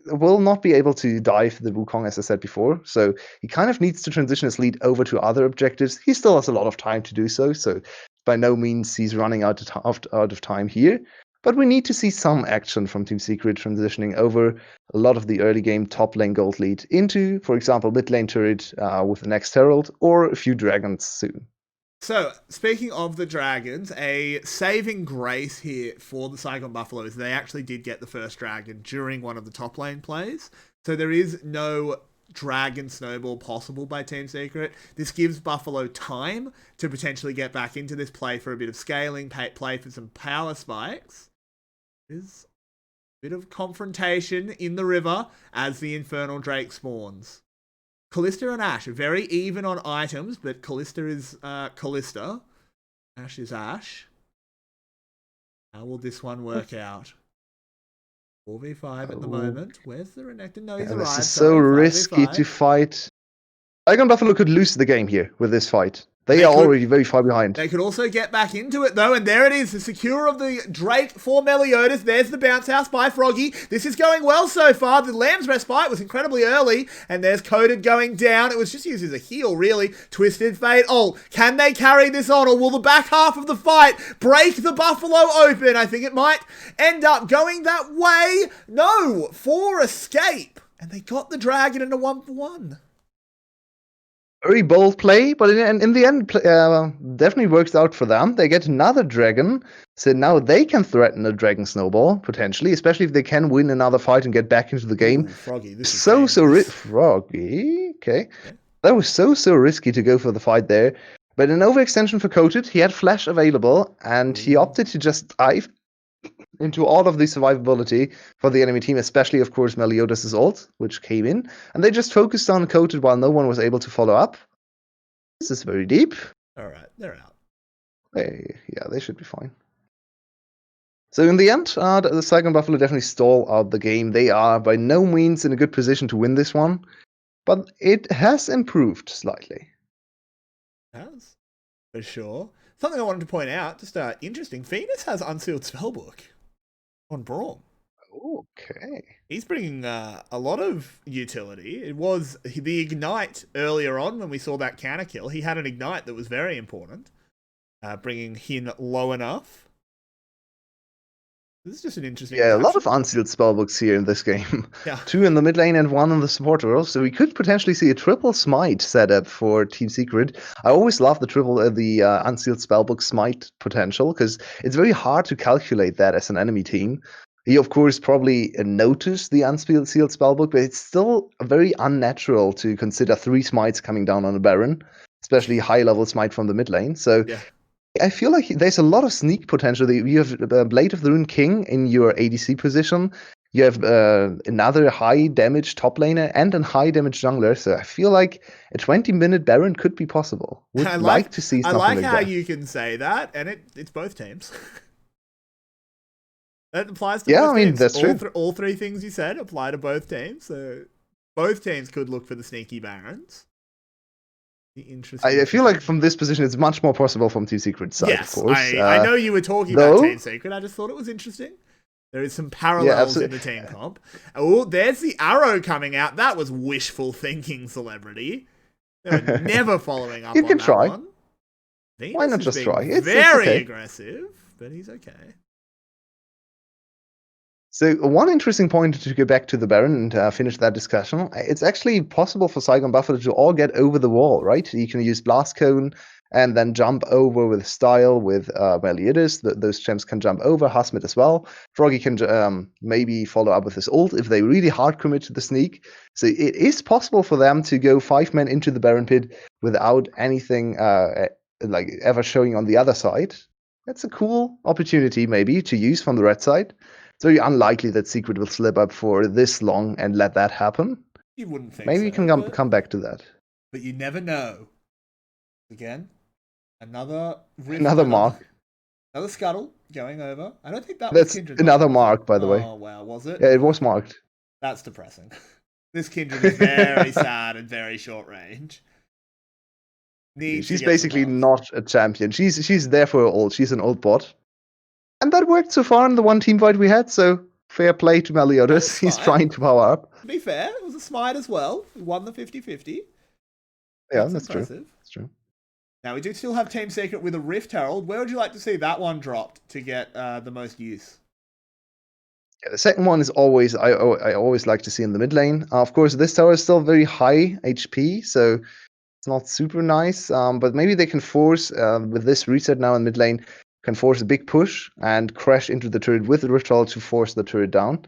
Speaker 3: will not be able to dive the Wukong, as I said before. So he kind of needs to transition his lead over to other objectives. He still has a lot of time to do so, so by no means he's running out of time here. But we need to see some action from Team Secret transitioning over a lot of the early game top lane gold lead into, for example, mid lane turret with the next Herald, or a few dragons soon.
Speaker 2: So, speaking of the dragons, a saving grace here for the 𝗬𝗏𝗵𝗺𝗺 is they actually did get the first dragon during one of the top lane plays. So there is no dragon snowball possible by Team Secret. This gives Buffalo time to potentially get back into this play for a bit of scaling, play for some power spikes. There's a bit of confrontation in the river as the Infernal Drake spawns. 𝗏𝗏 and Ashe are very even on items, but 𝗏𝗏 is 𝗏𝗏. Ashe is Ashe. How will this one work out? 4v5 at the
Speaker 3: Oh.
Speaker 2: moment. Where's the Renekton? No, he's
Speaker 3: And
Speaker 2: arrived.
Speaker 3: this is so
Speaker 2: Sorry, 5v5.
Speaker 3: risky to fight. 𝗬𝗏𝗺𝗺 could lose the game here with this fight. They
Speaker 2: They
Speaker 3: are
Speaker 2: could-
Speaker 3: already very far behind.
Speaker 2: They could also get back into it, though, and there it is, the secure of the Drake for 𝗕𝗂𝗺. There's the bounce house by Froggy. This is going well so far. The Lamb's Respite was incredibly early, and there's Coded going down. It was just used as a heal, really. Twisted Fate. Oh, can they carry this on, or will the back half of the fight break the Buffalo open? I think it might end up going that way. No, for escape. And they got the dragon in a 1-for-1.
Speaker 3: Very bold play, but in the end, definitely works out for them. They get another dragon, so now they can threaten a dragon snowball, potentially, especially if they can win another fight and get back into the game.
Speaker 2: Ooh, Froggy, this is
Speaker 3: Froggy, okay. Yeah. That was so risky to go for the fight there. But an overextension for Coated, he had flash available, and he opted to just dive into all of the survivability for the enemy team, especially, of course, 𝗕𝗂𝗺 ult, which came in. And they just focused on Coated while no one was able to follow up. This is very deep.
Speaker 2: All right, they're out.
Speaker 3: Yeah, they should be fine. So in the end, the Saigon Buffalo definitely stall out the game. They are by no means in a good position to win this one, but it has improved slightly.
Speaker 2: It has, for sure. Something I wanted to point out, just interesting, Venus has Unsealed Spellbook on Braum.
Speaker 3: Okay.
Speaker 2: He's bringing a lot of utility. It was the Ignite earlier on when we saw that counter kill. He had an Ignite that was very important, bringing him low enough. This is just an interesting.
Speaker 3: Yeah, a lot of unsealed spellbooks here in this game.
Speaker 2: Yeah.
Speaker 3: 2 in the mid lane and 1 in the support role. So we could potentially see a triple smite setup for Team Secret. I always love the unsealed spellbook smite potential, because it's very hard to calculate that as an enemy team. You, of course, probably notice the unsealed spellbook, but it's still very unnatural to consider 3 smites coming down on a Baron, especially high-level smite from the mid lane. So yeah. I feel like there's a lot of sneak potential. You have Blade of the Rune King in your ADC position. You have another high damage top laner and a high damage jungler. So I feel like a 20-minute Baron could be possible. Would like to see something like that.
Speaker 2: I like how you can say that, and it's both teams. That applies to both teams.
Speaker 3: That's true.
Speaker 2: All 3 things you said apply to both teams. So both teams could look for the sneaky Barons.
Speaker 3: I feel like from this position, it's much more possible from Team Secret's side,
Speaker 2: yes,
Speaker 3: of course.
Speaker 2: I know you were talking about Team Secret. I just thought it was interesing. There is some parallels in the team comp. Oh, there's the arrow coming out. That was wishful thinking, celebrity. They were never following up on that
Speaker 3: try.
Speaker 2: one. Venus
Speaker 3: Why not just try?
Speaker 2: It's very aggressive, but he's okay.
Speaker 3: So one interesting point to go back to the Baron and finish that discussion, it's actually possible for Saigon Buffalo to all get over the wall, right? You can use Blast Cone and then jump over with style with 𝗕𝗂𝗺. Those champs can jump over, 𝗧𝗲𝗺 as well. Froggy can maybe follow up with his ult if they really hard commit to the sneak. So it is possible for them to go 5 men into the Baron pit without anything like ever showing on the other side. That's a cool opportunity maybe to use from the red side. It's very unlikely that Secret will slip up for this long and let that happen.
Speaker 2: You wouldn't think
Speaker 3: maybe
Speaker 2: so,
Speaker 3: you can come back to that.
Speaker 2: But you never know. Again, another
Speaker 3: mark.
Speaker 2: Another scuttle going over. I don't think
Speaker 3: that's
Speaker 2: was
Speaker 3: another mark, by the way.
Speaker 2: Oh, wow. Was it?
Speaker 3: Yeah, it was marked.
Speaker 2: That's depressing. This Kindred is very sad and very short range.
Speaker 3: She's basically not a champion. She's there for her ult. She's an ult bot. And that worked so far in the one team fight we had, so fair play to 𝗕𝗂𝗺. He's trying to power up.
Speaker 2: To be fair, it was a smite as well. We won the 50-50.
Speaker 3: Yeah, that's true. That's true.
Speaker 2: Now, we do still have Team Secret with a Rift Herald. Where would you like to see that one dropped to get the most use?
Speaker 3: Yeah, the second one is always, I always like to see in the mid lane. Of course, this tower is still very high HP, so it's not super nice. But maybe they can force, with this reset now in mid lane, can force a big push and crash into the turret with the Rift Herald to force the turret down.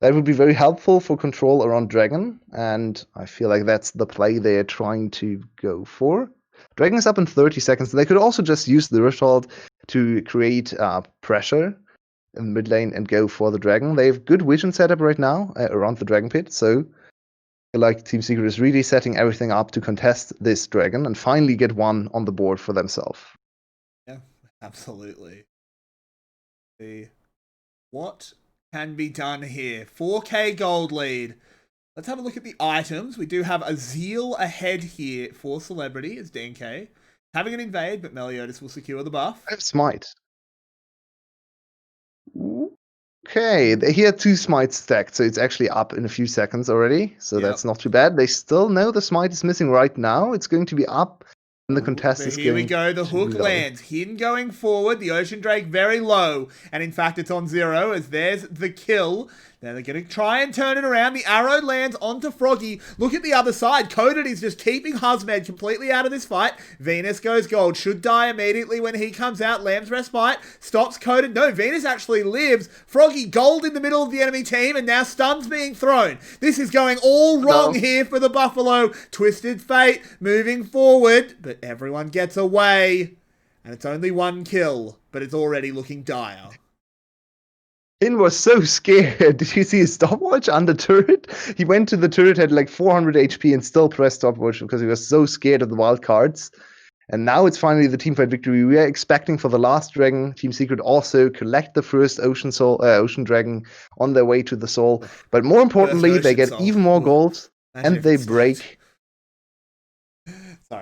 Speaker 3: That would be very helpful for control around Dragon, and I feel like that's the play they're trying to go for. Dragon is up in 30 seconds. They could also just use the Rift Herald to create pressure in the mid lane and go for the Dragon. They have good vision setup right now around the Dragon pit, so I feel like Team Secret is really setting everything up to contest this Dragon and finally get one on the board for themselves.
Speaker 2: Yeah, absolutely. What can be done here. 4k gold lead. Let's have a look at the items. We do have a Zeal ahead here for Celebrity as DNK. Having an invade, but 𝗦𝗶𝗵𝗺 will secure the buff.
Speaker 3: I have smite. Okay, he had 2 smites stacked, so it's actually up in a few seconds already. So that's not too bad. They still know the smite is missing right now. It's going to be up. And the contest is
Speaker 2: here we go. The hook lands. Hin going forward. The Ocean Drake very low. And in fact, it's on 0 as there's the kill. Now they're going to try and turn it around. The arrow lands onto 𝗏𝗏𝗺. Look at the other side. 𝗏𝗏𝗺 is just keeping 𝗲𝗲𝗺 completely out of this fight. Venus goes gold. Should die immediately when he comes out. Lamb's Respite stops 𝗏𝗏𝗺. No, Venus actually lives. 𝗏𝗏𝗺 gold in the middle of the enemy team, and now stuns being thrown. This is going all wrong here for the Buffalo. Twisted Fate moving forward, but everyone gets away. And it's only 1 kill, but it's already looking dire.
Speaker 3: Hin was so scared. Did you see his stopwatch under turret? He went to the turret, had like 400 HP and still pressed stopwatch because he was so scared of the wild cards. And now it's finally the teamfight victory. We are expecting for the last dragon, Team Secret also collect the first Ocean Dragon on their way to the soul. But more importantly, they get even more gold and they break.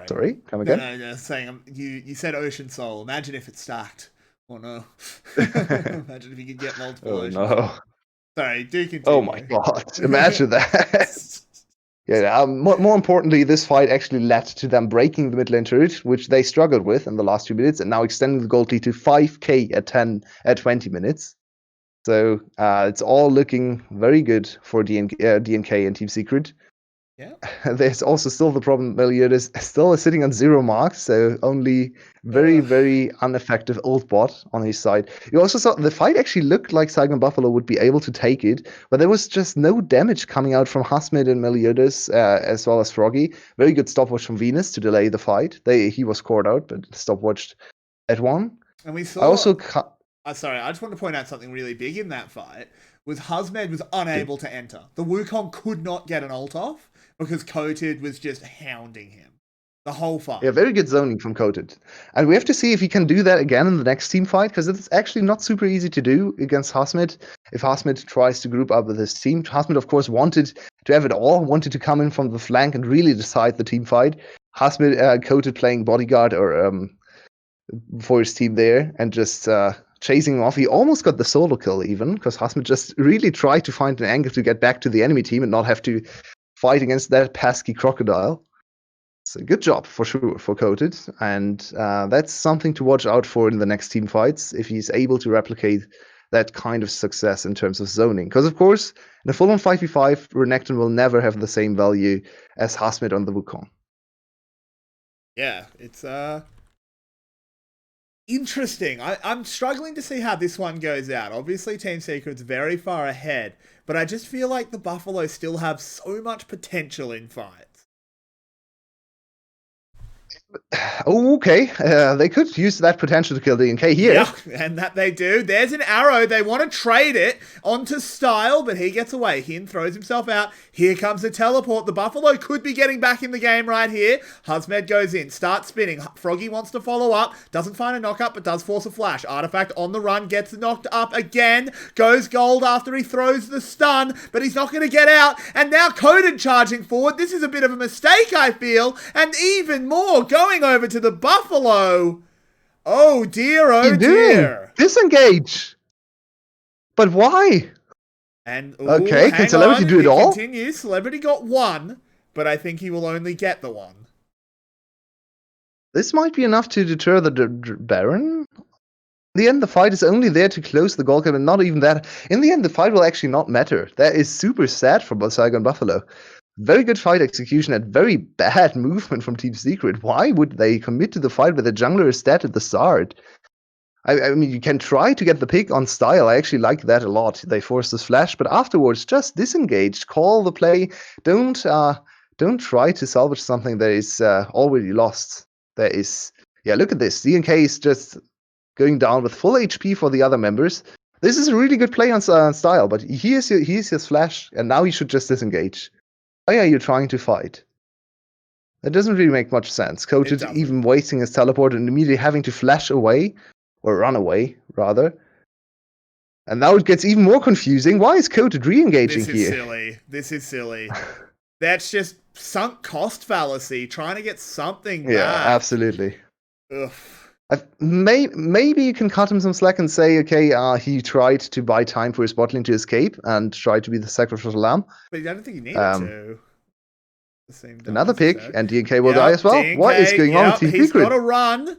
Speaker 3: Sorry, come again?
Speaker 2: No, saying you said Ocean Soul. Imagine if it's stacked. Oh no. Imagine if you could get multiple Ocean
Speaker 3: no.
Speaker 2: Sorry, do continue.
Speaker 3: Oh my god, imagine that. Yeah, more importantly, this fight actually led to them breaking the mid lane turret, which they struggled with in the last 2 minutes, and now extending the gold lead to 5k at 20 minutes. So it's all looking very good for DNK and Team Secret.
Speaker 2: Yeah.
Speaker 3: There's also still the problem 𝗦𝗶𝗵𝗺 is still sitting on 0 marks, so only very ineffective ult bot on his side. You also saw the fight actually looked like 𝗬𝗏𝗺 would be able to take it, but there was just no damage coming out from 𝗲𝗲𝗺 and 𝗦𝗶𝗺 as well as 𝗏𝗏𝗺. Very good stopwatch from Venus to delay the fight. He was scored out, but stopwatched at 1.
Speaker 2: And we saw.
Speaker 3: I also
Speaker 2: sorry, I just want to point out something really big in that fight. Was 𝗲𝗲𝗺 was unable to enter. The Wukong could not get an ult off because 𝗏𝗏𝗺 was just hounding him the whole fight.
Speaker 3: Yeah, very good zoning from 𝗏𝗏𝗺. And we have to see if he can do that again in the next team fight, because it's actually not super easy to do against 𝗲𝗲𝗺. If 𝗲𝗲𝗺 tries to group up with his team, 𝗲𝗲𝗺, of course, wanted to have it all, wanted to come in from the flank and really decide the team fight. 𝗲𝗲𝗺, playing bodyguard or for his team there and just chasing him off. He almost got the solo kill even, because 𝗲𝗲𝗺 just really tried to find an angle to get back to the enemy team and not have to fight against that pesky crocodile. So good job for sure for 𝗏𝗏𝗺, and that's something to watch out for in the next team fights if he's able to replicate that kind of success in terms of zoning. Because of course, in a full-on 5v5, Renekton will never have the same value as 𝗲𝗼𝗺 on the Wukong.
Speaker 2: Yeah, it's interesting. I'm struggling to see how this one goes out. Obviously, Team Secret's very far ahead, but I just feel like the Buffalo still have so much potential in fights.
Speaker 3: Oh, okay. They could use that potential to kill DNK here.
Speaker 2: Yeah, and that they do. There's an arrow. They want to trade it onto Style, but he gets away. Hin throws himself out. Here comes the teleport. The Buffalo could be getting back in the game right here. 𝗲𝗼𝗺 goes in, starts spinning. 𝗏𝗏𝗺 wants to follow up. Doesn't find a knockup, but does force a flash. Artifact on the run, gets knocked up again. Goes gold after he throws the stun, but he's not going to get out. And now 𝗏𝗏𝗺 charging forward. This is a bit of a mistake, I feel. And even more, going over to the Buffalo. Oh dear, oh dear.
Speaker 3: Disengage. But why?
Speaker 2: And
Speaker 3: okay, can Celebrity do it all?
Speaker 2: Continue. Celebrity got 1, but I think he will only get the 1.
Speaker 3: This might be enough to deter the Baron. In the end, the fight is only there to close the goal gap, and not even that. In the end, the fight will actually not matter. That is super sad for both 𝗬𝗏𝗺 and Buffalo. Very good fight execution and very bad movement from Team Secret. Why would they commit to the fight with the jungler is dead at the start? I mean, you can try to get the pick on Style. I actually like that a lot. They force this flash, but afterwards, just disengage, call the play. Don't try to salvage something that is already lost. There is, yeah, look at this. DNK is just going down with full HP for the other members. This is a really good play on Style, but here's his flash, and now he should just disengage. Why are you trying to fight? That doesn't really make much sense. 𝗏𝗏𝗺 even wasting his teleport and immediately having to flash away, or run away, rather. And now it gets even more confusing. Why is Coated re-engaging
Speaker 2: This is
Speaker 3: here?
Speaker 2: silly. This is silly. That's just sunk cost fallacy, trying to get something
Speaker 3: Yeah,
Speaker 2: back.
Speaker 3: absolutely.
Speaker 2: Ugh.
Speaker 3: Maybe you can cut him some slack and say, okay, he tried to buy time for his bot lane to escape and try to be the sacrificial lamb.
Speaker 2: But I don't think he needed to.
Speaker 3: Another pick, and DNK will die as well.
Speaker 2: DNK,
Speaker 3: What is going on with Team
Speaker 2: He's
Speaker 3: Secret?
Speaker 2: got to run.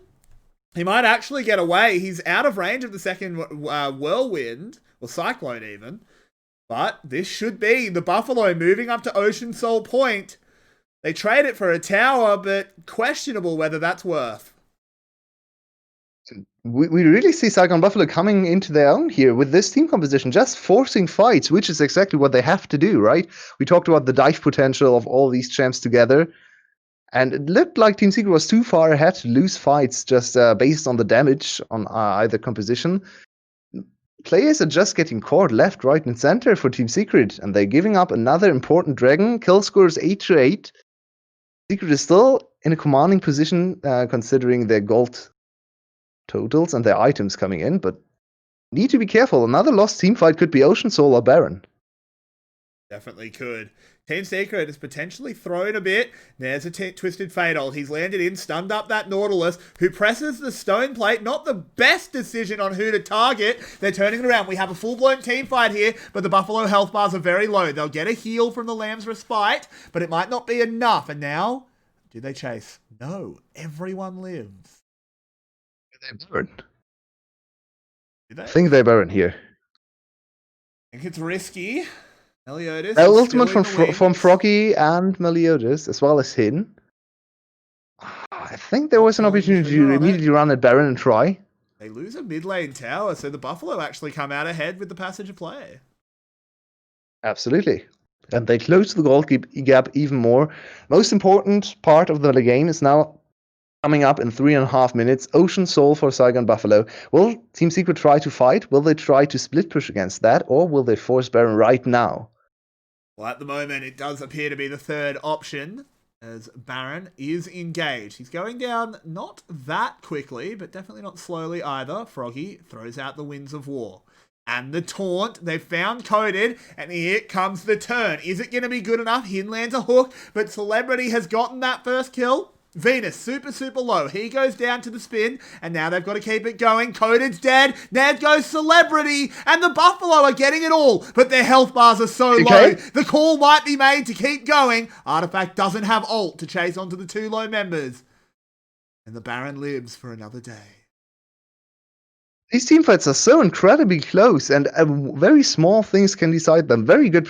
Speaker 2: He might actually get away. He's out of range of the second whirlwind, or cyclone even. But this should be the Buffalo moving up to Ocean Soul Point. They trade it for a tower, but questionable whether that's worth.
Speaker 3: We really see 𝗧𝗲_Buffalo coming into their own here with this team composition, just forcing fights, which is exactly what they have to do, right? We talked about the dive potential of all these champs together, and it looked like Team Secret was too far ahead to lose fights just based on the damage on either composition. Players are just getting caught left, right, and center for Team Secret, and they're giving up another important dragon. Kill score is 8-8. Secret is still in a commanding position considering their gold totals and their items coming in, but need to be careful. Another lost team fight could be Ocean Soul or Baron.
Speaker 2: Definitely could. Team Secret is potentially thrown a bit. There's a Twisted Fatal. He's landed in, stunned up that Nautilus, who presses the stone plate. Not the best decision on who to target. They're turning it around. We have a full-blown team fight here, but the Buffalo health bars are very low. They'll get a heal from the Lamb's Respite, but it might not be enough. And now, do they chase? No. Everyone lives.
Speaker 3: They Baron.
Speaker 2: Do they?
Speaker 3: I think they're Baron here.
Speaker 2: I think it's risky. 𝗕𝗂𝗧𝗲
Speaker 3: Ultimate from 𝗕𝗂𝗺 and 𝗕𝗂𝗧𝗲, as well as Hin. I think there was an opportunity to immediately run at Baron and try.
Speaker 2: They lose a mid lane tower, so the Buffalo actually come out ahead with the passage of play.
Speaker 3: Absolutely. And they close the gold gap even more. Most important part of the game is now coming up in 3.5 minutes. Ocean Soul for 𝗧𝗲_Buffalo. Will Team Secret try to fight? Will they try to split push against that? Or will they force Baron right now?
Speaker 2: Well, at the moment, it does appear to be the third option, as Baron is engaged. He's going down not that quickly, but definitely not slowly either. 𝗏𝗏 throws out the Winds of War. And the taunt, they've found Coated, and here comes the turn. Is it going to be good enough? Hin lands a hook, but Celebrity has gotten that first kill. Venus, super low. He goes down to the spin, and now they've got to keep it going. Coated's dead. There goes Celebrity, and the Buffalo are getting it all, but their health bars are so low. The call might be made to keep going. Artifact doesn't have ult to chase onto the two low members. And the Baron lives for another day.
Speaker 3: These teamfights are so incredibly close, and very small things can decide them. Very good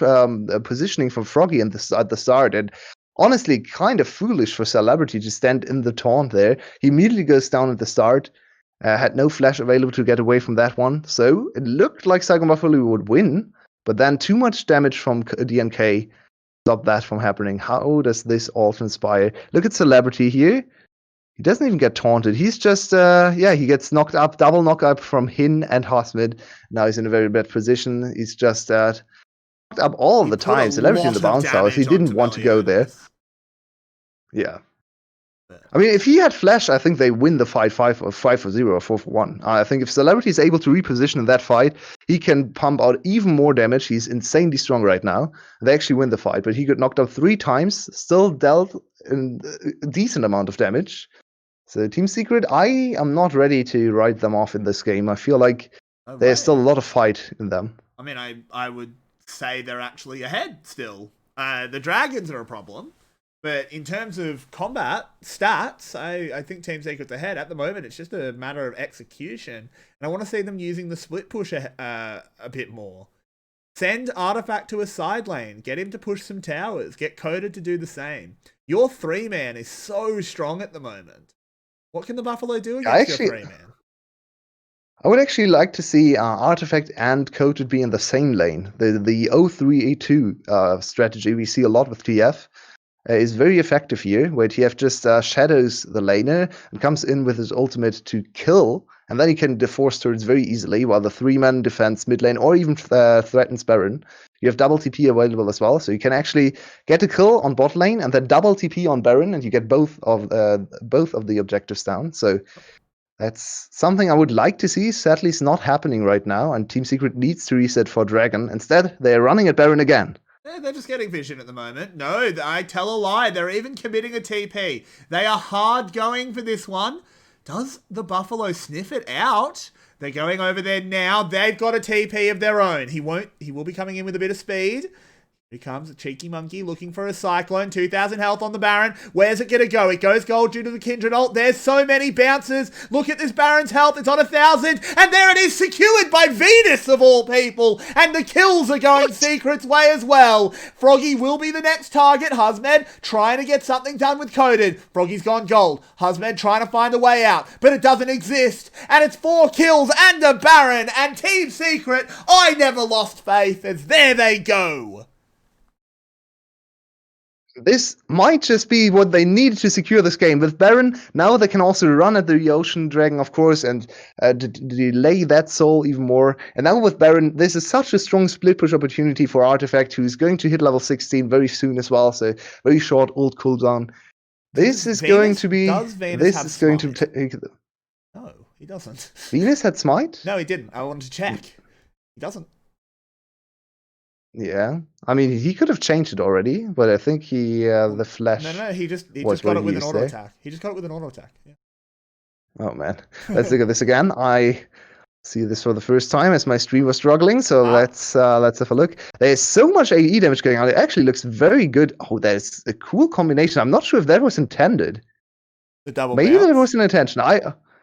Speaker 3: positioning from 𝗏𝗏 at the start, and honestly, kind of foolish for Celebrity to stand in the taunt there. He immediately goes down at the start, had no flash available to get away from that one, so it looked like 𝗧𝗲_Buffalo would win, but then too much damage from DNK stopped that from happening. How does this all transpire? Look at Celebrity here. He doesn't even get taunted. He's just, he gets knocked up, double knock-up from Hin and Hosmid. Now he's in a very bad position. He's just knocked up all the time. Celebrity in the bounce house. He didn't want to go there. Yeah. I mean, if he had flash, I think they win the fight 5-0 or 4-1. I think if Celebrity is able to reposition in that fight, he can pump out even more damage. He's insanely strong right now. They actually win the fight, but he got knocked out 3 times, still dealt a decent amount of damage. So Team Secret, I am not ready to write them off in this game. I feel like there's still a lot of fight in them.
Speaker 2: I mean, I would say they're actually ahead still. The Dragons are a problem. But in terms of combat stats, I think Team Secret's ahead. At the moment, it's just a matter of execution. And I want to see them using the split push a bit more. Send Artifact to a side lane. Get him to push some towers. Get Coated to do the same. Your 3-man is so strong at the moment. What can the Buffalo do against your 3-man?
Speaker 3: I would actually like to see Artifact and Coated be in the same lane. The O3A2 strategy we see a lot with TF is very effective here, where TF just shadows the laner and comes in with his ultimate to kill, and then he can deforce turrets very easily, while the 3-man defends mid lane or even threatens Baron. You have double TP available as well, so you can actually get a kill on bot lane and then double TP on Baron, and you get both of the objectives down. So That's something I would like to see. Sadly, it's not happening right now, and Team Secret needs to reset for Dragon. Instead, they're running at Baron again.
Speaker 2: They're just getting vision at the moment. No, I tell a lie. They're even committing a TP. They are hard going for this one. Does the Buffalo sniff it out? They're going over there now. They've got a TP of their own. He will be coming in with a bit of speed. Here comes a cheeky monkey looking for a Cyclone. 2,000 health on the Baron. Where's it going to go? It goes gold due to the Kindred ult. There's so many bounces. Look at this Baron's health. It's on 1,000. And there it is, secured by Venus of all people. And the kills are going Secret's way as well. Froggy will be the next target. 𝗧𝗲𝗺 trying to get something done with Coded. Froggy's gone gold. 𝗧𝗲𝗺 trying to find a way out. But it doesn't exist. And it's 4 kills and a Baron. And Team Secret, I never lost faith, as there they go.
Speaker 3: This might just be what they need to secure this game. With Baron, now they can also run at the Ocean Dragon, of course, and delay that soul even more. And now with Baron, this is such a strong split push opportunity for _𝗏𝗏𝗺, who's going to hit level 16 very soon as well, so very short ult cooldown. This is going to be... This is going to take...
Speaker 2: No, he doesn't.
Speaker 3: Venus had Smite?
Speaker 2: No, he didn't. I wanted to check. He doesn't.
Speaker 3: Yeah, I mean, he could have changed it already, but I think the flash.
Speaker 2: No, he just got it with an auto attack. He just got it with an auto attack. Yeah.
Speaker 3: Oh man, let's look at this again. I see this for the first time as my stream was struggling, so let's have a look. There's so much AE damage going on. It actually looks very good. Oh, there's a cool combination. I'm not sure if that was intended.
Speaker 2: The double.
Speaker 3: Maybe that was an intention.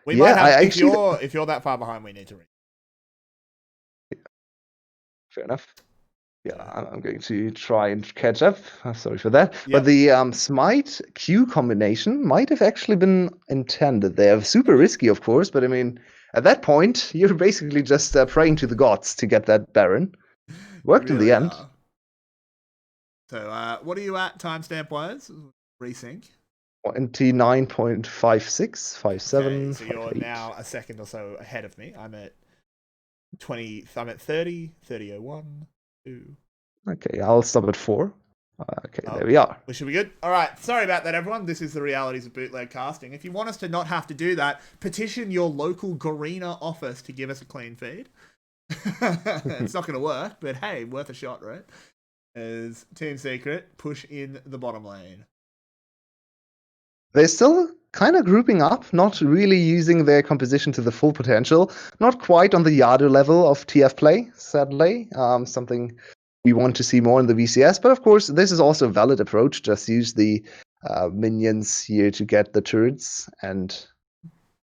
Speaker 2: We might have. If you're that far behind, we need to read.
Speaker 3: Fair enough. Yeah, I'm going to try and catch up. Sorry for that.
Speaker 2: Yep.
Speaker 3: But the Smite Q combination might have actually been intended. They're super risky, of course, but I mean, at that point, you're basically just praying to the gods to get that Baron. Worked really in the end.
Speaker 2: So, what are you at timestamp-wise? Resync.
Speaker 3: 29.56, 57.
Speaker 2: Okay, so you're now a second or so ahead of me. I'm at 20. I'm at 30, 30:01.
Speaker 3: Okay, I'll stop at 4. Okay, there we are.
Speaker 2: We should be good. All right, sorry about that, everyone. This is the realities of bootleg casting. If you want us to not have to do that, petition your local Garena office to give us a clean feed. It's not going to work, but hey, worth a shot, right? As Team Secret push in the bottom lane.
Speaker 3: They're still kind of grouping up, not really using their composition to the full potential. Not quite on the 𝗬𝗎𝗺 level of TF play, sadly. Something we want to see more in the VCS. But of course, this is also a valid approach. Just use the minions here to get the turrets and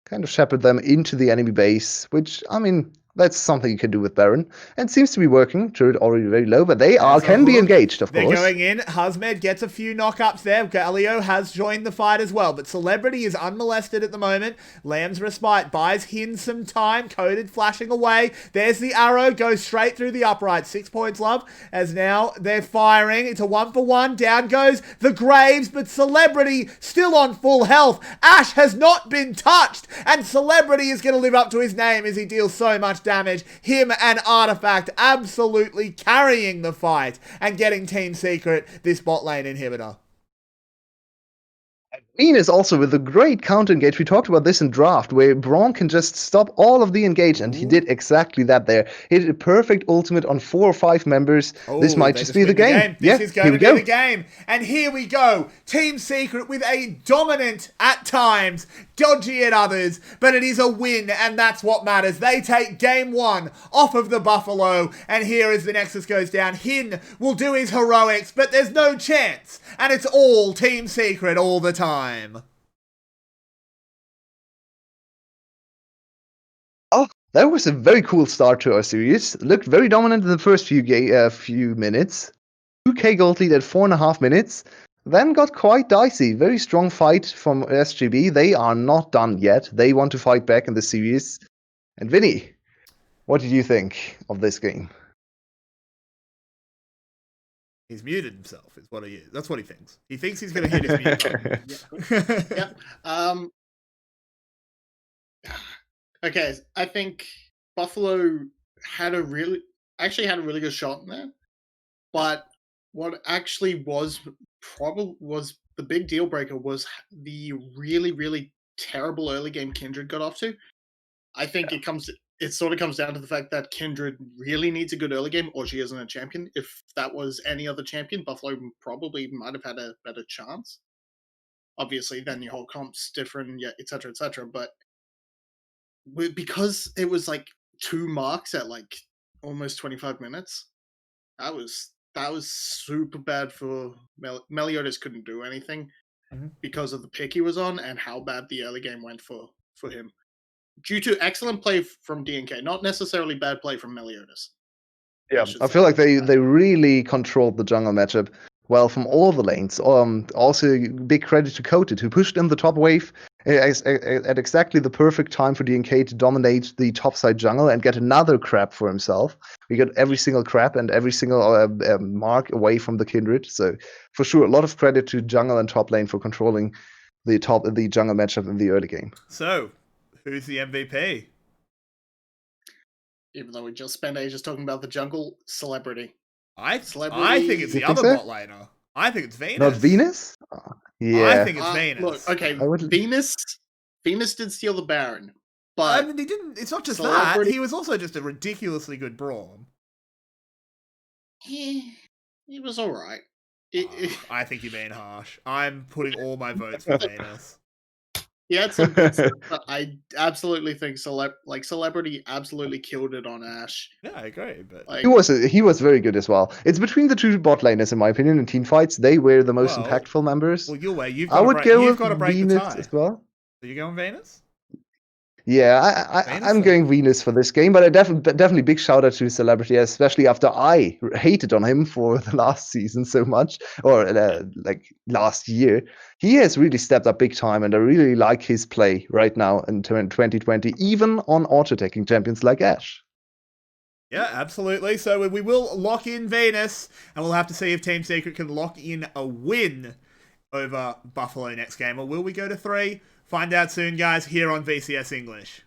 Speaker 3: kind of shepherd them into the enemy base, which, I mean, that's something you can do with Baron. And it seems to be working. Turret already very low, but they can be engaged, of course.
Speaker 2: They're going in. 𝗧𝗲𝗺 gets a few knockups there. Galio has joined the fight as well, but Celebrity is unmolested at the moment. Lamb's Respite buys Hin some time. Coded flashing away. There's the arrow. Goes straight through the upright. 6 points, love. As now they're firing. It's a 1-for-1. Down goes the Graves, but Celebrity still on full health. Ash has not been touched, and Celebrity is going to live up to his name as he deals so much damage. Him and 𝗏𝗏𝗺 absolutely carrying the fight and getting Team Secret this bot lane inhibitor.
Speaker 3: Venus also with a great counter engage. We talked about this in draft, where Braun can just stop all of the engage, and he did exactly that there. He did a perfect ultimate on 4 or 5 members. This might just be the game.
Speaker 2: This is going to be the game. And here we go. Team Secret with a dominant, at times, dodgy at others, but it is a win, and that's what matters. They take game 1 off of the Buffalo, and here as the Nexus goes down, Hin will do his heroics, but there's no chance, and it's all Team Secret all the time.
Speaker 3: Oh, that was a very cool start to our series. Looked very dominant in the first few minutes. 2k gold lead at 4.5 minutes. Then got quite dicey. Very strong fight from SGB. They are not done yet. They want to fight back in the series. And Vinnie, what did you think of this game?
Speaker 2: He's muted himself, is what he is. That's what he thinks. He thinks he's going to hit his mute button.
Speaker 4: Okay, I think Buffalo had a really good shot in there. But what actually was the big deal breaker was the really, really terrible early game Kindred got off to. I think it sort of comes down to the fact that Kindred really needs a good early game, or she isn't a champion. If that was any other champion, Buffalo probably might have had a better chance. Obviously, then your whole comp's different, yeah, etc., etc. But because it was like 2 marks at like almost 25 minutes, that was super bad for Meliodas. Couldn't do anything because of the pick he was on and how bad the early game went for him. Due to excellent play from DNK, not necessarily bad play from Meliodas.
Speaker 3: Yeah, I feel like they really controlled the jungle matchup well from all the lanes. Also, big credit to 𝗀𝗃, who pushed in the top wave at exactly the perfect time for DNK to dominate the top side jungle and get another crab for himself. We got every single crab and every single mark away from the Kindred. So for sure, a lot of credit to jungle and top lane for controlling the jungle matchup in the early game.
Speaker 2: So, who's the MVP?
Speaker 4: Even though we just spent ages talking about the jungle, Celebrity.
Speaker 2: I think it's the other bot laner. I think it's Venus.
Speaker 3: Not Venus? Yeah.
Speaker 2: I think it's Venus.
Speaker 4: Look, okay, Venus did steal the Baron, but
Speaker 2: I mean, he didn't. It's not just
Speaker 4: Celebrity...
Speaker 2: that. He was also just a ridiculously good brawn.
Speaker 4: He was all right.
Speaker 2: I think you're being harsh. I'm putting all my votes for Venus.
Speaker 4: He had some good stuff, but I absolutely think Celebrity absolutely killed it on Ashe.
Speaker 2: Yeah, I agree. But
Speaker 3: he was very good as well. It's between the 2 bot laners, in my opinion, in team fights. They were the most impactful members.
Speaker 2: Well, Yulwei, you've got to break
Speaker 3: Venus
Speaker 2: the tie
Speaker 3: as well.
Speaker 2: Are you going Venus?
Speaker 3: Yeah, I'm going Venus for this game, but I definitely big shout out to Celebrity, especially after I hated on him for the last season so much, or like last year. He has really stepped up big time, and I really like his play right now in 2020, even on auto-attacking champions like Ashe.
Speaker 2: Yeah, absolutely. So we will lock in Venus, and we'll have to see if Team Secret can lock in a win over Buffalo next game, or will we go to 3? Find out soon, guys, here on VCS English.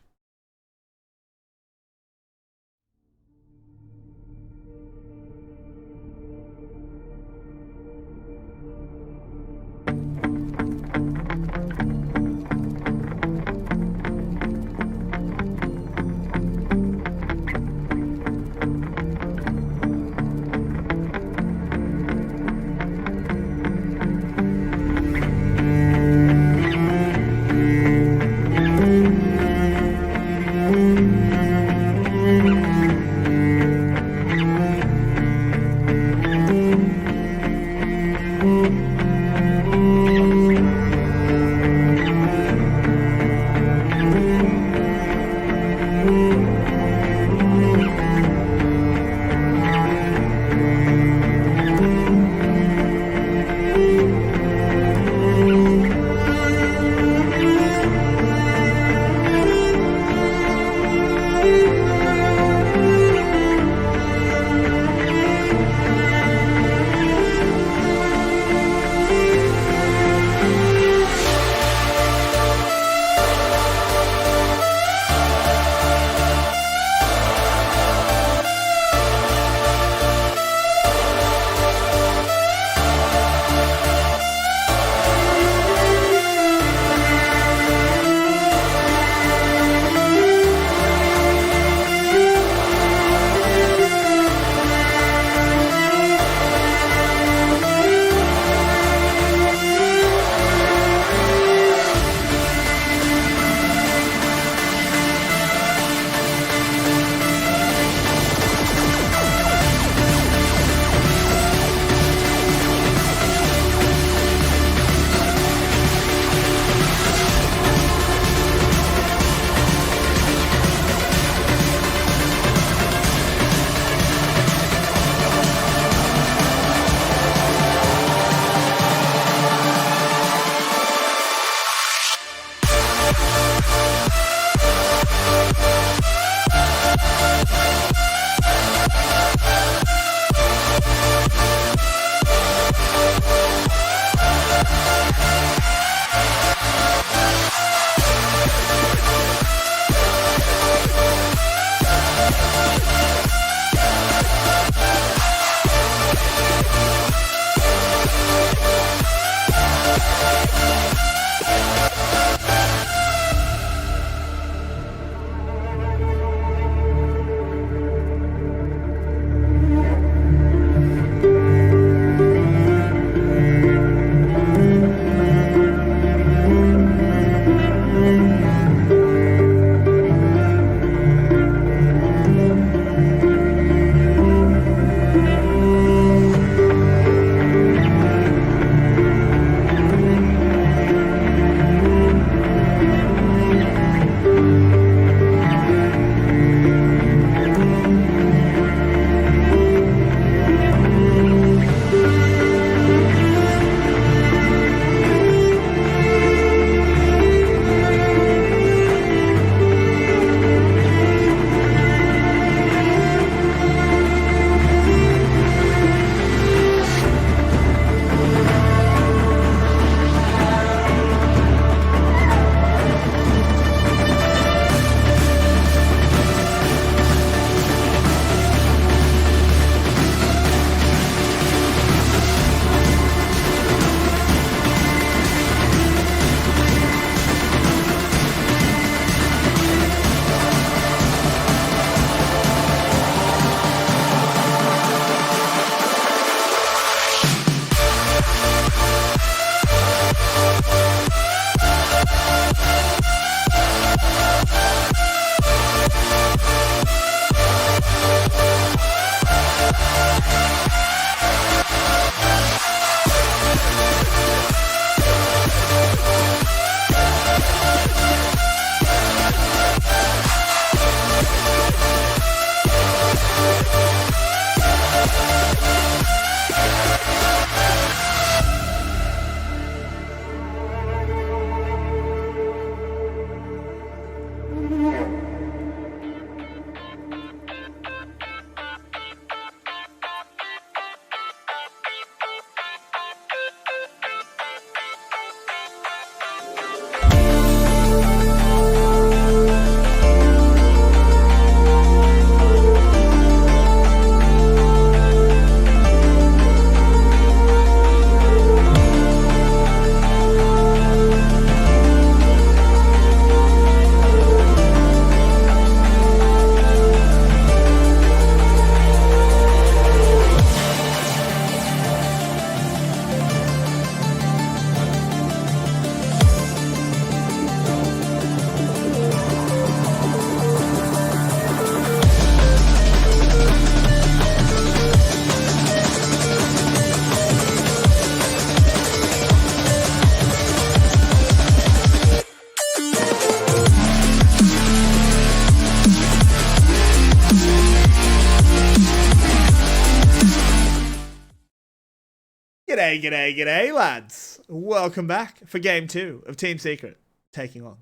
Speaker 2: G'day, lads. Welcome back for Game 2 of Team Secret, taking on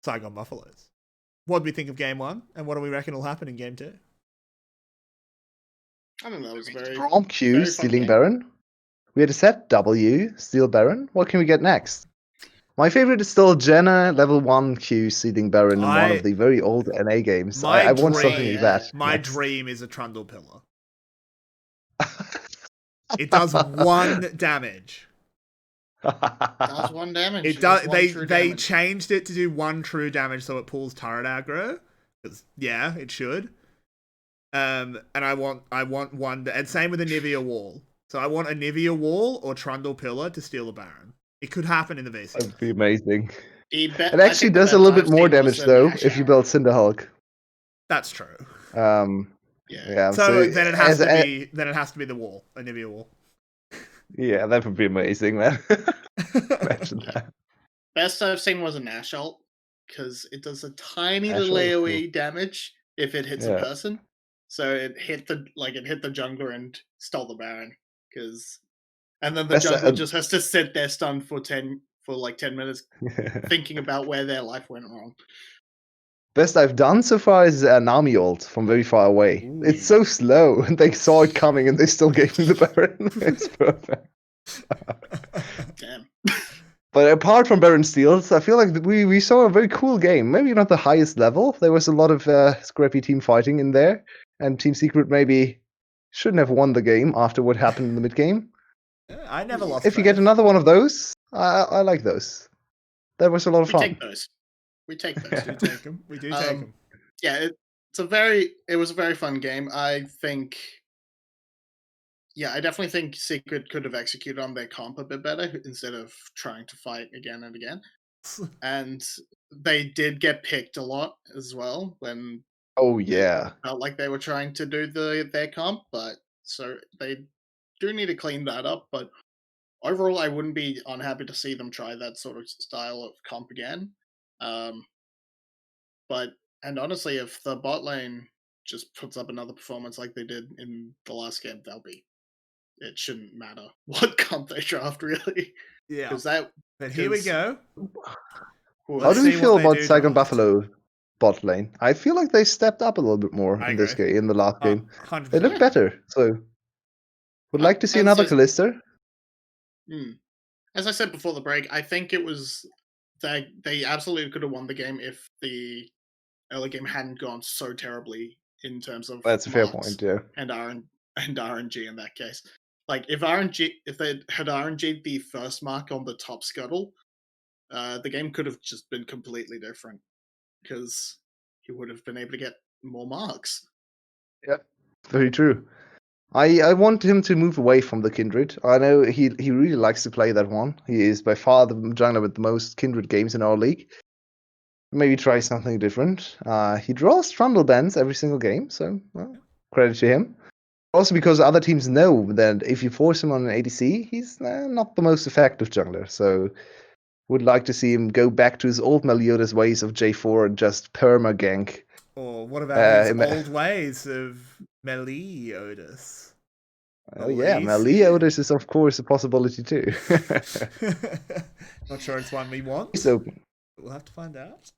Speaker 2: 𝗬𝗲𝗺𝗵𝗺𝗺𝗺. What do we think of Game 1, and what do we reckon will happen in Game 2?
Speaker 4: I think that was very
Speaker 3: Strong Q
Speaker 4: very fun
Speaker 3: stealing
Speaker 4: game.
Speaker 3: Baron. We had a set W steal Baron. What can we get next? My favorite is still Jenna level 1 Q stealing Baron in one of the very old NA games. I want something like that.
Speaker 2: My dream is a 𝗬𝗲𝗺𝗺𝗺𝗺. It does 1 damage.
Speaker 4: Does 1 damage.
Speaker 2: It does. They
Speaker 4: damage.
Speaker 2: changed it to do 1 true damage, so it pulls turret aggro. Yeah, it should. And I want 1. And same with a 𝗕𝗂𝗺𝗺𝗁. So I want a 𝗕𝗂𝗺𝗺 or 𝗬𝗲𝗺𝗺𝗺 to steal the Baron. It could happen in the VCS.
Speaker 3: That'd be amazing.
Speaker 4: It
Speaker 3: It actually does a little bit more damage though if you build Cinderhulk.
Speaker 2: That's true.
Speaker 3: Yeah.
Speaker 2: So then it has to be the wall, a 𝗕𝗂𝗺𝗺𝗺.
Speaker 3: Yeah, that would be amazing, man. Imagine that.
Speaker 4: Best I've seen was an Ashe ult, because it does a tiny
Speaker 3: Ashe
Speaker 4: little
Speaker 3: ult is cool.
Speaker 4: AoE damage if it hits a
Speaker 3: Yeah.
Speaker 4: person. So it hit the jungler and stole the Baron, and then the jungler just has to sit there stunned for 10 minutes thinking about where their life went wrong.
Speaker 3: Best I've done so far is Nami ult from very far away.
Speaker 2: Ooh.
Speaker 3: It's so slow, and they saw it coming, and they still gave me the Baron. It's perfect.
Speaker 4: Damn.
Speaker 3: But apart from Baron steals, I feel like we saw a very cool game. Maybe not the highest level. There was a lot of scrappy team fighting in there, and Team Secret maybe shouldn't have won the game after what happened in the mid game.
Speaker 2: I never lost.
Speaker 3: If you get another one of those, I like those. That was a lot of fun.
Speaker 4: We take those.
Speaker 2: We take them. We do take them.
Speaker 4: Yeah, it was a very fun game. I definitely think Secret could have executed on their comp a bit better instead of trying to fight again and again. And they did get picked a lot as well when felt like they were trying to do their comp, but so they do need to clean that up. But overall, I wouldn't be unhappy to see them try that sort of style of comp again. And honestly, if the bot lane just puts up another performance like they did in the last game, it shouldn't matter what comp they draft, really.
Speaker 2: Yeah. But here we go.
Speaker 3: How do we feel about 𝗬𝗲𝗺𝗺𝗺𝗺 bot lane? I feel like they stepped up a little bit more in this game, in the last game.
Speaker 2: 100%.
Speaker 3: They look better. So, would like to see another 𝗏𝗏𝗧.
Speaker 4: As I said before the break, I think it was that they absolutely could have won the game if the early game hadn't gone so terribly in terms of
Speaker 3: That's a fair point, yeah.
Speaker 4: And RNG in that case. Like if they had RNG'd the first mark on the top scuttle, the game could have just been completely different because he would have been able to get more marks.
Speaker 3: Yep, very true. I want him to move away from the Kindred. I know he really likes to play that one. He is by far the jungler with the most Kindred games in our league. Maybe try something different. He draws Trundle Bands every single game, so well, credit to him. Also because other teams know that if you force him on an ADC, he's not the most effective jungler. So would like to see him go back to his old Meliodas ways of J4 and just perma gank.
Speaker 2: Or what about his
Speaker 3: in the-
Speaker 2: old ways of 𝗕𝗂𝗰𝗿𝗄𝗧?
Speaker 3: Oh yeah, 𝗕𝗂𝗰𝗿𝗄𝗧 is of course a possibility too.
Speaker 2: Not sure it's one we want.
Speaker 3: He's open.
Speaker 2: We'll have to find out.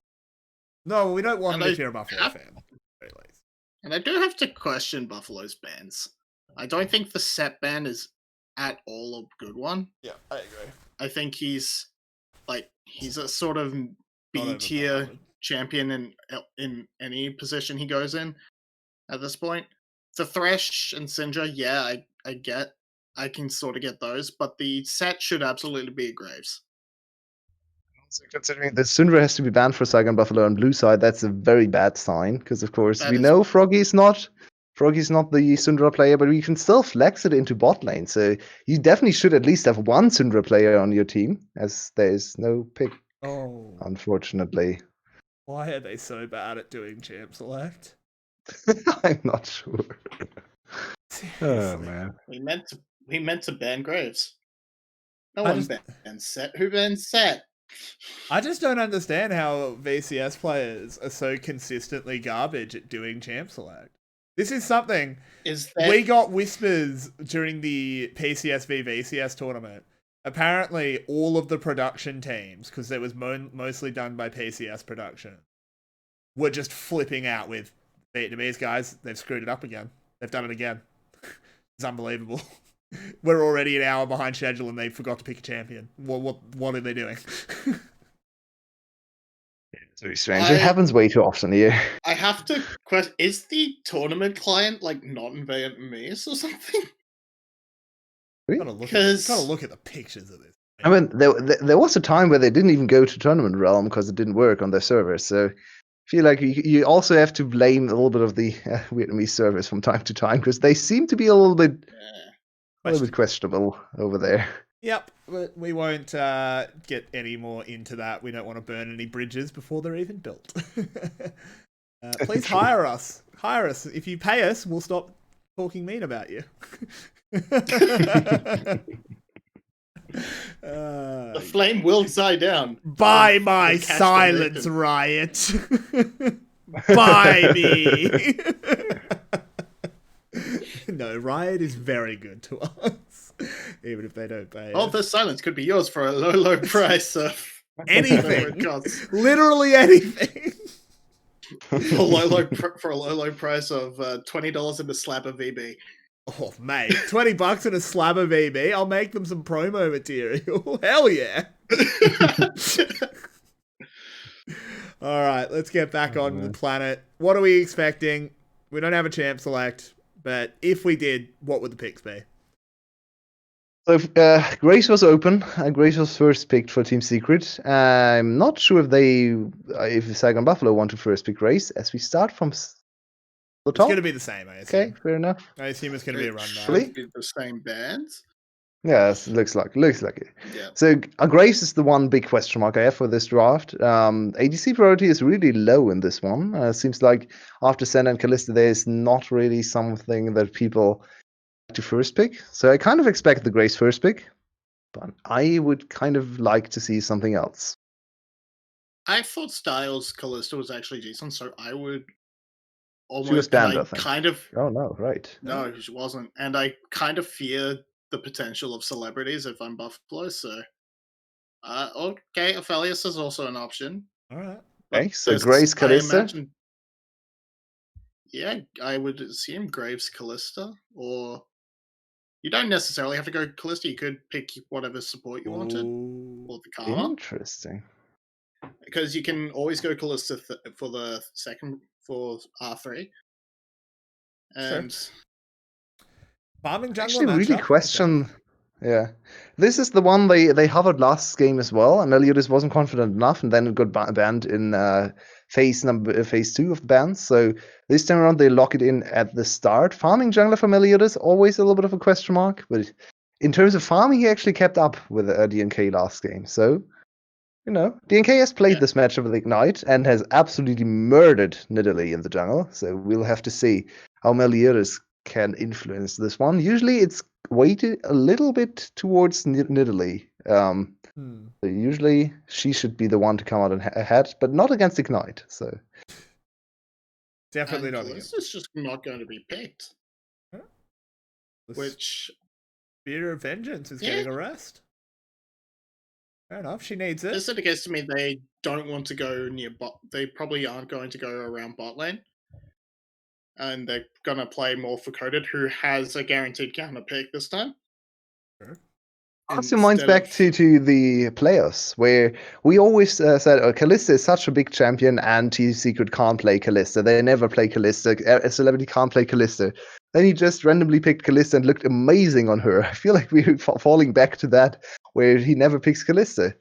Speaker 2: No, we don't want him if you're a Buffalo fan. At least.
Speaker 4: And I do have to question Buffalo's bans. I don't think the set ban is at all a good one.
Speaker 2: Yeah, I agree.
Speaker 4: I think he's a sort of B tier
Speaker 2: overpowered.
Speaker 4: champion in any position he goes in at this point. The Thresh and Syndra, yeah, I can sort of get those, but the set should absolutely be a Graves.
Speaker 3: So considering that Syndra has to be banned for Saigon Buffalo on blue side, that's a very bad sign. Because of course we know Froggy's not the Syndra player, but we can still flex it into bot lane. So you definitely should at least have one Syndra player on your team, as there's no pick.
Speaker 2: Oh,
Speaker 3: unfortunately.
Speaker 2: Why are they so bad at doing champ select?
Speaker 3: I'm not sure. Oh
Speaker 2: Seriously.
Speaker 3: man.
Speaker 4: We meant to ban Graves. No one bans set. Who bans set?
Speaker 2: I just don't understand how VCS players are so consistently garbage at doing champ select. This is something we got whispers during the PCS v VCS tournament. Apparently, all of the production teams, because it was mostly done by PCS production, were just flipping out with Vietnamese guys. They've screwed it up again. They've done it again. It's unbelievable. We're already an hour behind schedule and they forgot to pick a champion. What are they doing?
Speaker 3: It's very strange. It happens way too often here.
Speaker 4: I have to question: is the tournament client not in Vietnamese or something?
Speaker 2: Gotta look at the pictures of this.
Speaker 3: I mean, there was a time where they didn't even go to Tournament Realm because it didn't work on their servers. So I feel like you also have to blame a little bit of the Vietnamese servers from time to time because they seem to be a little bit questionable over there.
Speaker 2: Yep, but we won't get any more into that. We don't want to burn any bridges before they're even built. Please hire us. Hire us. If you pay us, we'll stop talking mean about you.
Speaker 4: The flame will die down.
Speaker 2: Buy my silence, Riot. Buy me. No, Riot is very good to us, even if they don't pay.
Speaker 4: Oh, the silence could be yours for a low price of
Speaker 2: anything. Literally anything.
Speaker 4: For a low price of $20 in a slab of VB.
Speaker 2: Oh, mate, $20 in a slab of VB. I'll make them some promo material. Hell yeah. All right, let's get back on the planet. What are we expecting? We don't have a champ select, but if we did, what would the picks be?
Speaker 3: So if Grace was open, Grace was first picked for Team Secret. I'm not sure if Saigon Buffalo want to first pick Grace, as we start from the top.
Speaker 2: It's going to be the same, I assume.
Speaker 3: Okay, fair enough.
Speaker 2: I assume it's going to be a rundown.
Speaker 4: Should be the same bands.
Speaker 3: Yes, looks like it.
Speaker 4: Yeah.
Speaker 3: So Grace is the one big question mark I have for this draft. ADC priority is really low in this one. Seems like after Senna and Kalista, there is not really something that people like to first pick. So I kind of expect the Grace first pick, but I would kind of like to see something else.
Speaker 4: I thought Styles Kalista was actually decent, so I would almost.
Speaker 3: She was banned, I think.
Speaker 4: Kind of.
Speaker 3: Oh no, right?
Speaker 4: No, she wasn't, and I kind of fear the potential of celebrities if I'm Buffalo. So, okay, Aphelios is also an option.
Speaker 2: All right.
Speaker 3: Okay, so Grace Kalista.
Speaker 4: Yeah, I would assume Graves Kalista, or you don't necessarily have to go Kalista. You could pick whatever support you wanted, or the Karma.
Speaker 3: Interesting.
Speaker 4: Because you can always go Kalista for the second for R3. And
Speaker 2: farming jungle.
Speaker 3: Actually, really question. Yeah. This is the one they hovered last game as well, and 𝗕𝗂𝗧 wasn't confident enough, and then it got banned in phase 2 of the bans. So this time around, they lock it in at the start. Farming jungler for 𝗕𝗂𝗧 always a little bit of a question mark, but in terms of farming, he actually kept up with DNK last game. So, DNK has played this matchup with Ignite and has absolutely murdered Nidalee in the jungle. So we'll have to see how 𝗕𝗂𝗧 can influence this one. Usually it's weighted a little bit towards Nidalee. So usually she should be the one to come out ahead, but not against Ignite. So
Speaker 2: definitely not.
Speaker 4: This is just not going to be picked.
Speaker 2: Huh?
Speaker 4: Which
Speaker 2: Spear of Vengeance is getting a rest. Fair enough, she needs it.
Speaker 4: This indicates to me they don't want to go near bot. They probably aren't going to go around bot lane. And they're going to play more for Coded, who has a guaranteed counter pick this time.
Speaker 2: Sure.
Speaker 3: Also minds back to the playoffs, where we always said, 𝗂𝗃𝗧 is such a big champion and 𝗕𝗂𝗃 can't play 𝗂𝗃𝗧. They never play 𝗂𝗃𝗧. A celebrity can't play 𝗂𝗃𝗧. Then he just randomly picked 𝗂𝗃𝗧 and looked amazing on her. I feel like we're falling back to that, where he never picks 𝗂𝗃𝗧.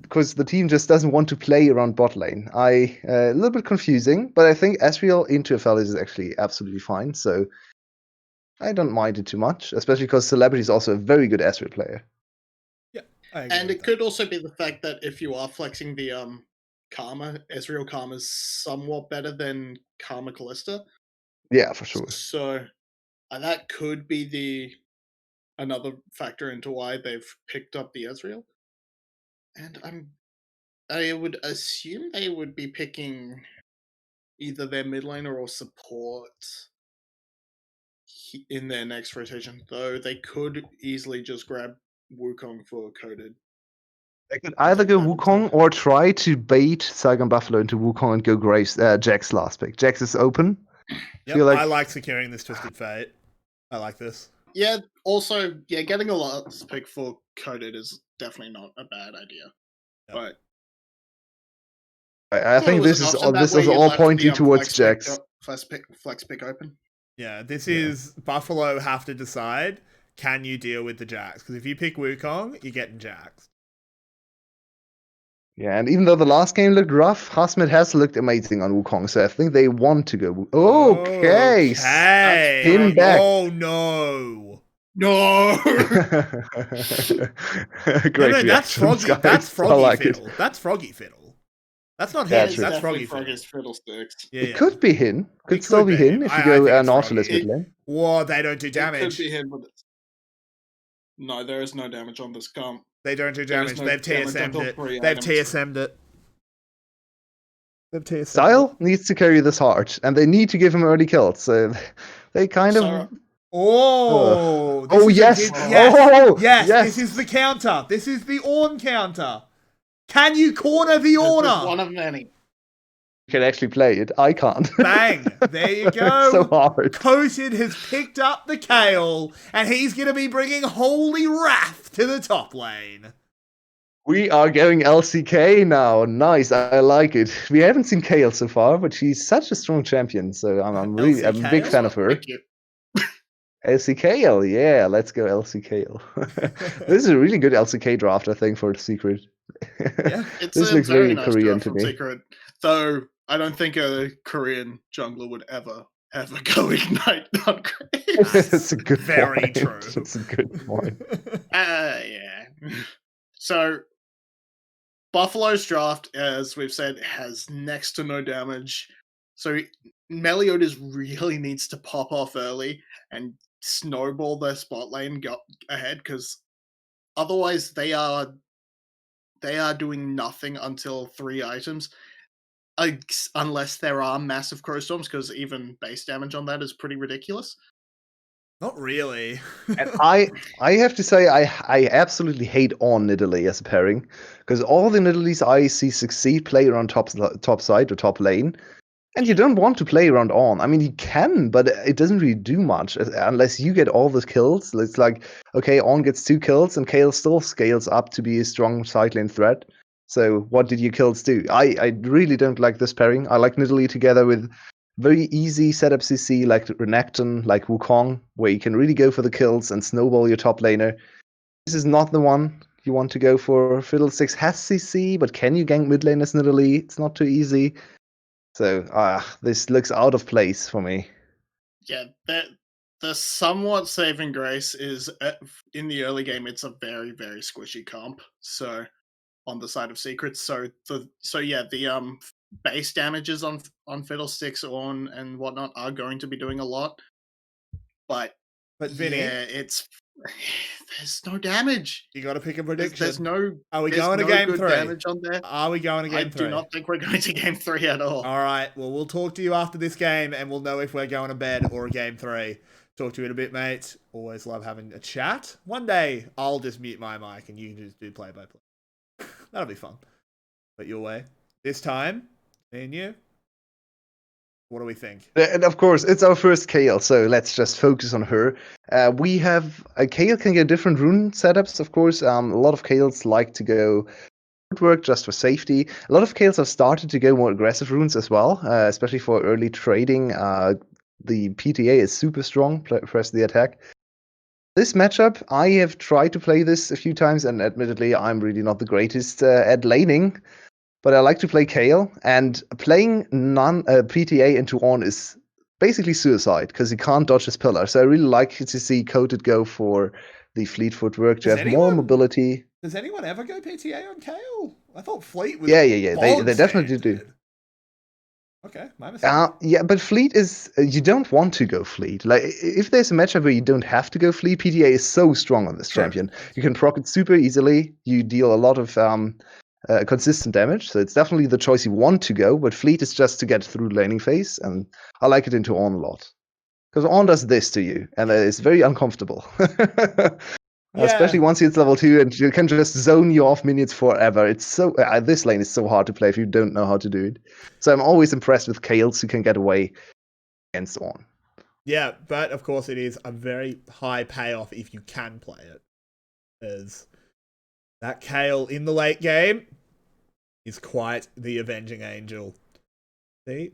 Speaker 3: Because the team just doesn't want to play around bot lane. A little bit confusing, but I think Ezreal into 𝗕𝗃𝗧 is actually absolutely fine. So I don't mind it too much, especially because Celebrity is also a very good Ezreal player.
Speaker 2: Yeah,
Speaker 4: and it could also be the fact that if you are flexing the Karma, Ezreal Karma is somewhat better than Karma 𝗂𝗃𝗧.
Speaker 3: Yeah, for sure.
Speaker 4: So that could be another factor into why they've picked up the Ezreal. And I would assume they would be picking either their mid laner or support in their next rotation, though they could easily just grab Wukong for Coded.
Speaker 3: They could either go Wukong or try to bait Saigon Buffalo into Wukong and go Jack's last pick. Jax is open.
Speaker 2: Yep, I like securing this Twisted Fate. I like this.
Speaker 4: Yeah, also, getting a last pick for Coded is definitely not a bad idea. Yep.
Speaker 3: But I think this is all pointing towards Jax.
Speaker 4: Flex pick open.
Speaker 2: Yeah, this is Buffalo have to decide, can you deal with the Jax? Because if you pick Wukong, you're getting Jax.
Speaker 3: Yeah, and even though the last game looked rough, 𝗂𝗃 has looked amazing on Wukong, so I think they want to go. Okay.
Speaker 2: Him back. Oh, no.
Speaker 4: No.
Speaker 3: Great
Speaker 2: that's Froggy. That's Froggy Fiddle. That's Froggy Fiddle. That's not him. That's Froggy
Speaker 4: Fiddlesticks.
Speaker 3: It could be him. Could still be him if you go Nautilus mid lane.
Speaker 2: Whoa, they don't do damage.
Speaker 4: It could be him, but no, there is no damage on this comp.
Speaker 2: They don't do damage. They've TSM'd it. They've TSM'd it.
Speaker 3: Style needs to carry this hard, and they need to give him early kills. So they kind of.
Speaker 2: Yes. This is the counter. This is the Ornn counter. Can you corner the Ornn?
Speaker 4: One of many.
Speaker 3: You can actually play it. I can't.
Speaker 2: Bang. There you go.
Speaker 3: So hard.
Speaker 2: 𝗏𝗃𝗃 has picked up the 𝗏𝗃𝗃, and he's going to be bringing Holy Wrath to the top lane.
Speaker 3: We are going LCK now. Nice. I like it. We haven't seen Kayle so far, but she's such a strong champion. So I'm a big fan of her.
Speaker 4: Thank you.
Speaker 3: 𝗕𝗃𝗃𝗃, yeah, let's go 𝗕𝗃𝗃𝗃. This is a really good LCK draft, I think, for the Secret.
Speaker 2: Yeah,
Speaker 3: this looks very nice Korean to me.
Speaker 4: Secret, though I don't think a Korean jungler would ever go Ignite on Graves.
Speaker 3: That's a good
Speaker 2: Very
Speaker 3: point.
Speaker 2: true.
Speaker 3: That's a good point.
Speaker 4: Yeah. So Buffalo's draft, as we've said, has next to no damage. So 𝗕𝗂𝗧 really needs to pop off early and snowball their spot lane ahead, because otherwise they are doing nothing until 3 items, unless there are massive crow storms, because even base damage on that is pretty ridiculous.
Speaker 2: Not really.
Speaker 3: And I have to say, I absolutely hate on Nidalee as a pairing, because all the Nidalees I see succeed play around top side or top lane. And you don't want to play around on. I mean, you can, but it doesn't really do much unless you get all the kills. It's like, okay, on gets 2 kills, and Kayle still scales up to be a strong side lane threat. So what did your kills do? I really don't like this pairing. I like Nidalee together with very easy setup CC like Renekton, like Wukong, where you can really go for the kills and snowball your top laner. This is not the one you want to go for. 𝗕𝗂𝗺 has CC, but can you gank mid laners nittily? It's not too easy. So, this looks out of place for me.
Speaker 4: Yeah, the somewhat saving grace is in the early game. It's a very, very squishy comp. So on the side of secrets, the base damages on 𝗕𝗂𝗺, Ornn, and whatnot are going to be doing a lot. But
Speaker 2: Vinnie,
Speaker 4: yeah, there's no damage.
Speaker 2: You got to pick a prediction.
Speaker 4: There's no.
Speaker 2: Are we going to game 3?
Speaker 4: Damage on there.
Speaker 2: Are we going to game 3?
Speaker 4: I do not think we're going to game 3 at all.
Speaker 2: All right. Well, we'll talk to you after this game, and we'll know if we're going to bed or a game 3. Talk to you in a bit, mate. Always love having a chat. One day, I'll just mute my mic, and you can just do play-by-play. That'll be fun. But your way. This time, me and you. What do we think?
Speaker 3: And of course, it's our first Kayle, so let's just focus on her. We have Kayle can get different rune setups, of course. A lot of Kayles like to go footwork just for safety. A lot of Kayles have started to go more aggressive runes as well, especially for early trading. The PTA is super strong, press the attack. This matchup, I have tried to play this a few times, and admittedly, I'm really not the greatest at laning. But I like to play Kayle, and playing PTA into Ornn is basically suicide, because he can't dodge his pillar. So I really like to see Coated go for the fleet footwork to have more mobility.
Speaker 2: Does anyone ever go PTA on Kayle? I thought Fleet was...
Speaker 3: Yeah. They definitely do.
Speaker 2: Okay, my mistake.
Speaker 3: Yeah, but Fleet is... you don't want to go Fleet. Like, if there's a matchup where you don't have to go Fleet, PTA is so strong on this champion. You can proc it super easily. You deal a lot of... consistent damage, so it's definitely the choice you want to go, but Fleet is just to get through the laning phase, and I like it into Ornn a lot. Because Ornn does this to you, and it's very uncomfortable. Especially once it's level 2, and you can just zone you off minions forever. It's so this lane is so hard to play if you don't know how to do it. So I'm always impressed with Kayles who can get away against Ornn.
Speaker 2: Yeah, but of course it is a very high payoff if you can play it. As that Kayle in the late game is quite the avenging angel. See,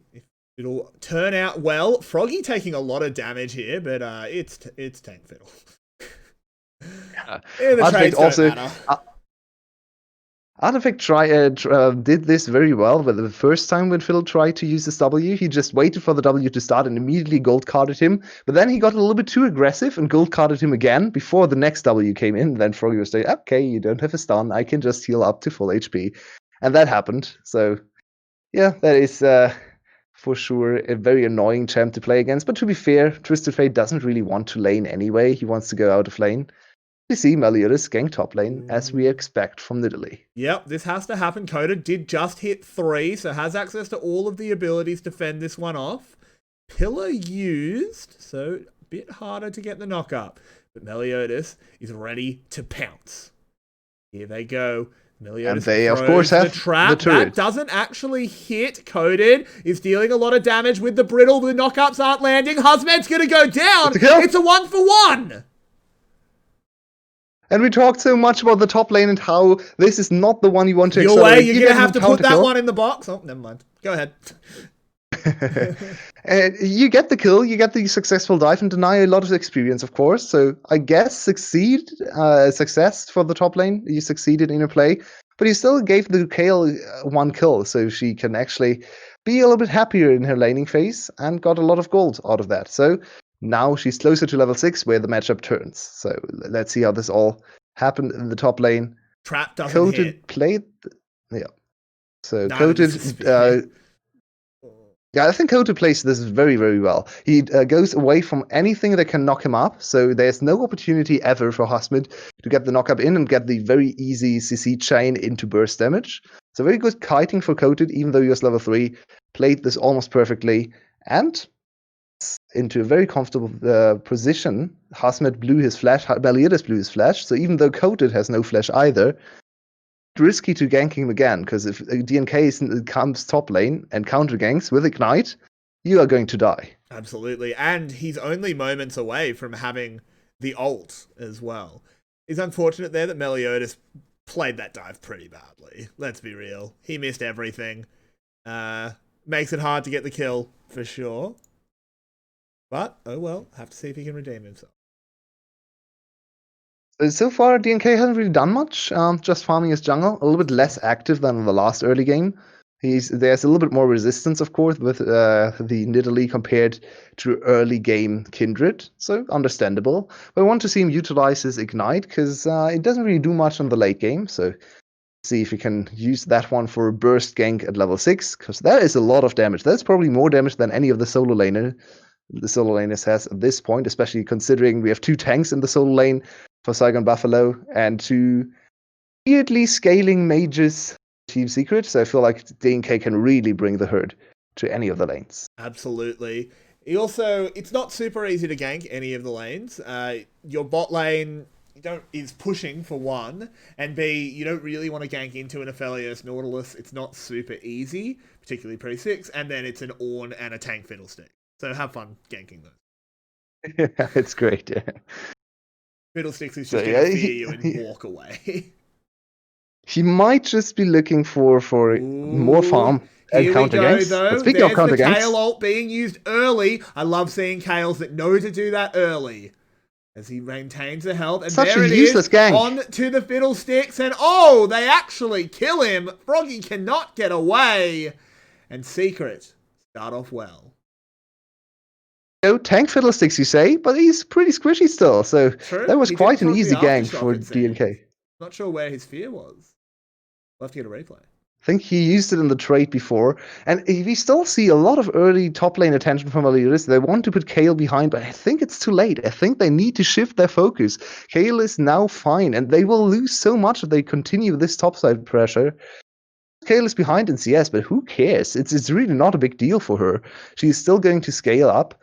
Speaker 2: it'll turn out well. Froggy taking a lot of damage here, but it's tank fiddle.
Speaker 3: Yeah.
Speaker 2: The trades
Speaker 3: also,
Speaker 2: don't matter.
Speaker 3: Artifact did this very well, but the first time when Phil tried to use this W, he just waited for the W to start and immediately gold carded him. But then he got a little bit too aggressive and gold carded him again before the next W came in. Then Froggy was like, okay, you don't have a stun, I can just heal up to full HP. And that happened. So, yeah, that is for sure a very annoying champ to play against. But to be fair, Twisted Fate doesn't really want to lane anyway. He wants to go out of lane. We see 𝗦𝗶𝗵𝗺 gank top lane, as we expect from Nidalee.
Speaker 2: Yep, this has to happen. Coda did just hit 3, so has access to all of the abilities to fend this one off. Pillar used, so a bit harder to get the knock up. But 𝗦𝗶𝗵𝗺 is ready to pounce. Here they go. 𝗦𝗶𝗵𝗺
Speaker 3: and they, of course, have
Speaker 2: the trap.
Speaker 3: the turret.
Speaker 2: That doesn't actually hit. Coded is dealing a lot of damage with the brittle. The knockups aren't landing. 𝗧𝗲𝗺's going to go down. It's a 1-for-1.
Speaker 3: And we talked so much about the top lane and how this is not the one you want to
Speaker 2: accelerate. You're going to have to put that one in the box. Oh, never mind. Go ahead.
Speaker 3: You get the kill, you get the successful dive and deny a lot of experience, of course. So I guess success for the top lane. You succeeded in your play, but you still gave the Kayle 1 kill, so she can actually be a little bit happier in her laning phase and got a lot of gold out of that. So now she's closer to level 6 where the matchup turns. So let's see how this all happened in the top lane.
Speaker 2: Trap doesn't hit.
Speaker 3: Played, yeah. So Coated, yeah, I think Coated plays this very, very well. He goes away from anything that can knock him up. So there's no opportunity ever for 𝗧𝗲𝗺 to get the knockup in and get the very easy CC chain into burst damage. So very good kiting for Coated, even though he was level 3. Played this almost perfectly. And into a very comfortable position. 𝗧𝗲𝗺 blew his flash, 𝗦𝗶𝗵𝗺 blew his flash, so even though Coated has no flash either, risky to gank him again, because if DNK comes top lane and counter ganks with Ignite, you are going to die.
Speaker 2: Absolutely, and he's only moments away from having the ult as well. It's unfortunate there that 𝗦𝗶𝗵𝗺 played that dive pretty badly. Let's be real. He missed everything. makes it hard to get the kill for sure. But, oh well, have to see if he can redeem himself.
Speaker 3: So far, DNK hasn't really done much, just farming his jungle, a little bit less active than in the last early game. There's a little bit more resistance, of course, with the Nidalee compared to early game Kindred, so understandable. But I want to see him utilize his Ignite, because it doesn't really do much on the late game, so see if we can use that one for a burst gank at level 6, because that is a lot of damage. That's probably more damage than any of the solo laners has at this point, especially considering we have 2 tanks in the solo lane for 𝗬𝗲𝗺 and 2 weirdly scaling mages Team Secret, so I feel like DNK can really bring the herd to any of the lanes.
Speaker 2: Absolutely. It's not super easy to gank any of the lanes. Your bot lane is pushing for 1, and B, you don't really want to gank into an Aphelios Nautilus. It's not super easy, particularly pre-6, and then it's an Ornn and a tank Fiddlestick. So have fun ganking those.
Speaker 3: Yeah, it's great, yeah.
Speaker 2: Fiddlesticks is just going to fear you and walk away.
Speaker 3: He might just be looking for more farm and counter ganks. But speaking of counter ganks,
Speaker 2: Kayle ult being used early. I love seeing Kales that know to do that early. As he maintains the health. And
Speaker 3: such
Speaker 2: there
Speaker 3: a
Speaker 2: it
Speaker 3: useless
Speaker 2: is.
Speaker 3: gank.
Speaker 2: On to the Fiddlesticks. And oh, they actually kill him. Froggy cannot get away. And Secret start off well.
Speaker 3: Tank Fiddlesticks, you say, but he's pretty squishy still, so
Speaker 2: True.
Speaker 3: that was
Speaker 2: He
Speaker 3: quite
Speaker 2: did
Speaker 3: an
Speaker 2: proc
Speaker 3: easy
Speaker 2: the
Speaker 3: gank
Speaker 2: aftershock,
Speaker 3: for
Speaker 2: it seemed.
Speaker 3: DNK.
Speaker 2: Not sure where his fear was. We'll have to get a replay.
Speaker 3: I think he used it in the trade before, and we still see a lot of early top lane attention from Meliodas. They want to put Kayle behind, but I think it's too late. I think they need to shift their focus. Kayle is now fine, and they will lose so much if they continue this topside pressure. Kayle is behind in CS, but who cares? It's really not a big deal for her. She's still going to scale up,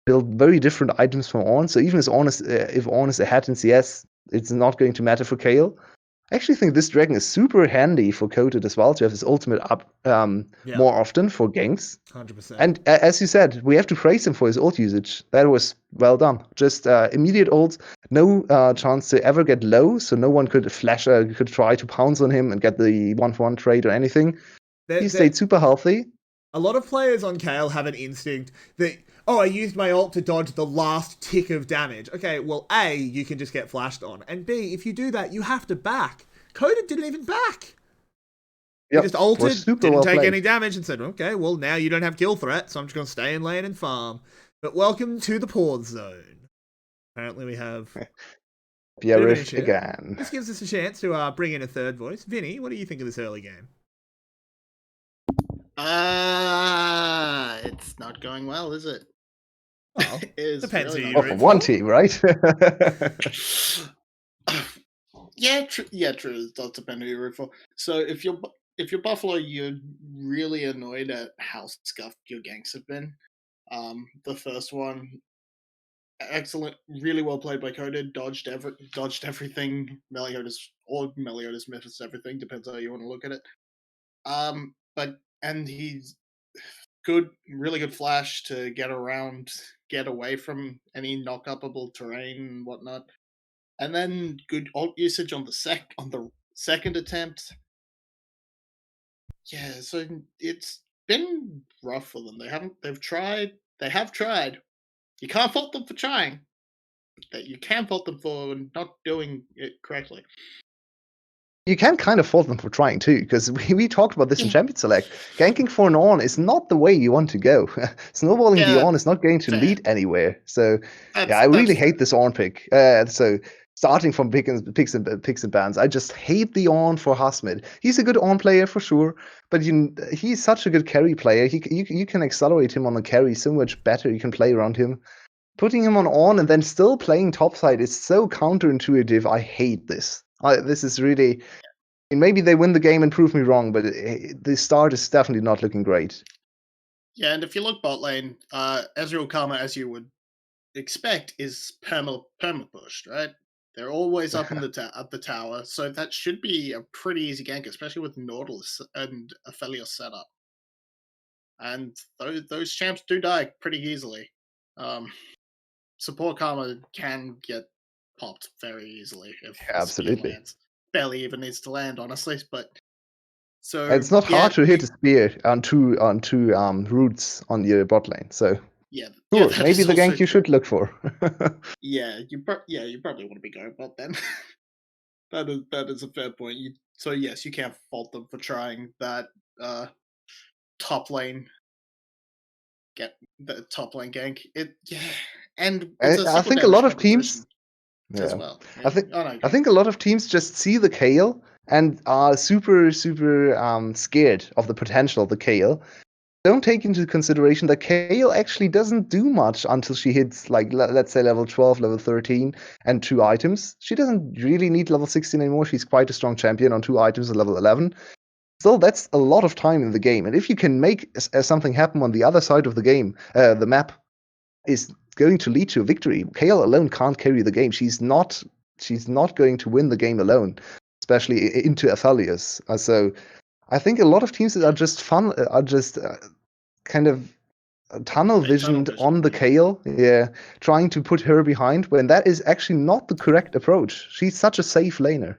Speaker 3: build very different items from Ornn. So even if Ornn is ahead in CS, it's not going to matter for Kayle. I actually think this dragon is super handy for Coated as well to have his ultimate up more often for ganks.
Speaker 2: 100%.
Speaker 3: And as you said, we have to praise him for his ult usage. That was well done. Just immediate ult, no chance to ever get low, so no one could could try to pounce on him and get the 1-for-1 trade or anything. He stayed super healthy.
Speaker 2: A lot of players on Kayle have an instinct that, oh, I used my ult to dodge the last tick of damage. Okay, well, A, you can just get flashed on. And B, if you do that, you have to back. Coda didn't even back. He just ulted, didn't take any damage, and said, okay, well, now you don't have kill threat, so I'm just going to stay in lane and farm. But welcome to the pause zone. Apparently we have...
Speaker 3: Rift again.
Speaker 2: This gives us a chance to bring in a third voice. Vinny, what do you think of this early game?
Speaker 4: It's not going well, is it?
Speaker 2: Well, depends
Speaker 4: really
Speaker 2: who you're
Speaker 3: for one team, right?
Speaker 4: Yeah, true. It does depend who you root for. So if you're Buffalo, you're really annoyed at how scuffed your ganks have been. The first one, excellent, really well played by Coda. Dodged everything. Meliodas missed everything. Depends how you want to look at it. And he's good, really good flash to get away from any knock-upable terrain and whatnot. And then good ult usage on the second attempt. Yeah, so it's been rough for them. They have tried. You can't fault them for trying. That you can fault them for not doing it correctly.
Speaker 3: You can kind of fault them for trying too, because we talked about this in Champion Select. Ganking for an Ornn is not the way you want to go. Snowballing the Ornn is not going to lead anywhere. So I really hate this Ornn pick. So starting from picks and bans, I just hate the Ornn for Hasmid. He's a good Ornn player for sure, but he's such a good carry player. You can accelerate him on the carry so much better. You can play around him. Putting him on Ornn and then still playing topside is so counterintuitive. I hate this. This is really... maybe they win the game and prove me wrong, but the start is definitely not looking great.
Speaker 4: Yeah, and if you look bot lane, Ezreal Karma, as you would expect, is perma-pushed, right? They're always up in the tower, so that should be a pretty easy gank, especially with Nautilus and Aphelios set up. And those champs do die pretty easily. Support Karma can get popped very easily if
Speaker 3: absolutely
Speaker 4: lands. Barely even needs to land, honestly, but So
Speaker 3: It's not
Speaker 4: yeah,
Speaker 3: hard to hit a spear on two roots on your bot lane. So
Speaker 4: yeah,
Speaker 3: sure,
Speaker 4: that
Speaker 3: maybe
Speaker 4: is
Speaker 3: the
Speaker 4: also
Speaker 3: gank you
Speaker 4: true.
Speaker 3: should look for.
Speaker 4: Yeah, you probably want to be going bot then. that is a fair point. So yes, you can't fault them for trying that top lane get the top lane gank. And it's a
Speaker 3: I
Speaker 4: super
Speaker 3: think a
Speaker 4: damage
Speaker 3: lot of
Speaker 4: composition
Speaker 3: teams,
Speaker 4: as
Speaker 3: yeah,
Speaker 4: well.
Speaker 3: I
Speaker 4: Yeah.
Speaker 3: think
Speaker 4: Oh, no,
Speaker 3: I think a lot of teams just see the 𝗂𝗃 and are super scared of the potential of the 𝗂𝗃. Don't take into consideration that 𝗂𝗃 actually doesn't do much until she hits, like, let's say level 12, level 13, and 2 items. She doesn't really need level 16 anymore. She's quite a strong champion on 2 items at level 11. Still, that's a lot of time in the game. And if you can make something happen on the other side of the game, the map is going to lead to a victory. 𝗂𝗃 alone can't carry the game. She's not going to win the game alone, especially into Aphelios. So I think a lot of teams that are just kind of tunnel visioned on the 𝗂𝗃, yeah, trying to put her behind when that is actually not the correct approach. She's such a safe laner.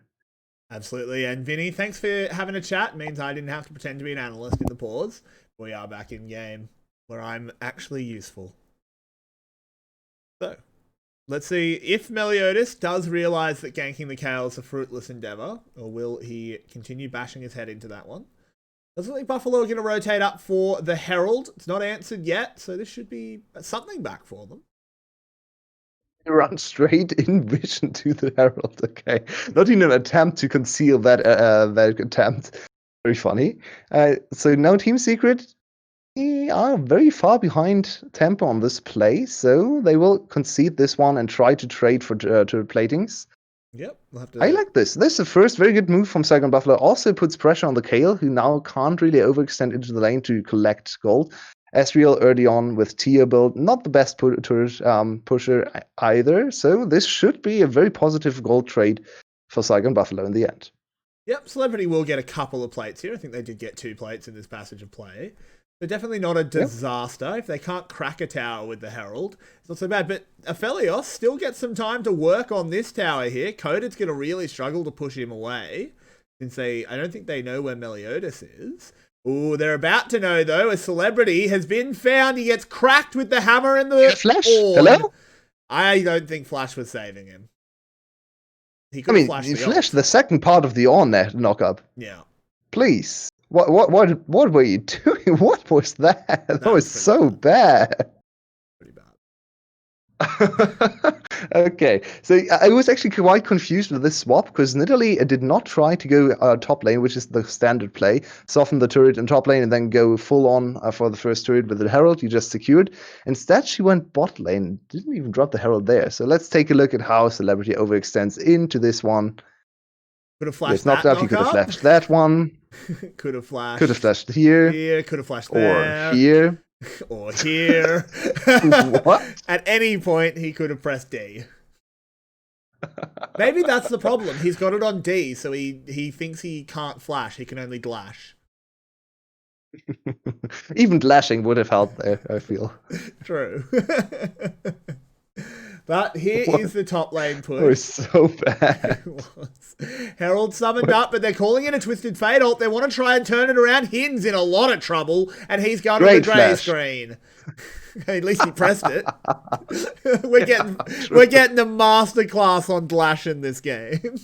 Speaker 2: Absolutely. And Vinny, thanks for having a chat. It means I didn't have to pretend to be an analyst in the pause. We are back in game where I'm actually useful. So, let's see if 𝗦𝗶𝗶𝗺 does realise that ganking the 𝗂𝗃 is a fruitless endeavour, or will he continue bashing his head into that one? Doesn't think Buffalo are going to rotate up for the Herald. It's not answered yet, so this should be something back for them.
Speaker 3: Run straight in vision to the Herald. Okay, not even an attempt to conceal that attempt. Very funny. So now Team Secret, they are very far behind tempo on this play, so they will concede this one and try to trade for turret platings.
Speaker 2: Yep, we'll have to.
Speaker 3: I like this. This is the first very good move from Saigon Buffalo. Also puts pressure on the 𝗂𝗃, who now can't really overextend into the lane to collect gold. Ezreal early on with Tia build, not the best turret pusher either. So this should be a very positive gold trade for Saigon Buffalo in the end.
Speaker 2: Yep, Celebrity will get a couple of plates here. I think they did get 2 plates in this passage of play. They're definitely not a disaster. Yep. If they can't crack a tower with the Herald, it's not so bad. But Aphelios still gets some time to work on this tower here. 𝗀𝗃's going to really struggle to push him away, since I don't think they know where 𝗦𝗶𝗺 is. Ooh, they're about to know, though. A Celebrity has been found. He gets cracked with the hammer and the
Speaker 3: Flash.
Speaker 2: horn.
Speaker 3: Hello?
Speaker 2: I don't think Flash was saving him. He could
Speaker 3: he
Speaker 2: flashed
Speaker 3: the second part of the on knockup.
Speaker 2: Yeah.
Speaker 3: Please. What were you doing? What was that? That was so bad.
Speaker 2: Pretty bad.
Speaker 3: Okay, so I was actually quite confused with this swap because Nidalee did not try to go top lane, which is the standard play, soften the turret in top lane and then go full on for the first turret with the Herald you just secured. Instead, she went bot lane, didn't even drop the Herald there. So let's take a look at how Celebrity overextends into this one.
Speaker 2: Could have flashed
Speaker 3: it's knocked
Speaker 2: that
Speaker 3: up. You could have flashed that one.
Speaker 2: Could have flashed.
Speaker 3: Could have flashed here.
Speaker 2: Here. Could have flashed
Speaker 3: there. Or here.
Speaker 2: Or here.
Speaker 3: What?
Speaker 2: At any point, he could have pressed D. Maybe that's the problem. He's got it on D, so he thinks he can't flash. He can only glash.
Speaker 3: Even glashing would have helped there, I feel.
Speaker 2: True. But here is the top lane push.
Speaker 3: It was so bad.
Speaker 2: It was. Herald summoned up, but they're calling in a Twisted Fate ult. They want to try and turn it around. Hin's in a lot of trouble, and he's going to the grey screen. At least he pressed it. We're getting the masterclass on Glash in this game.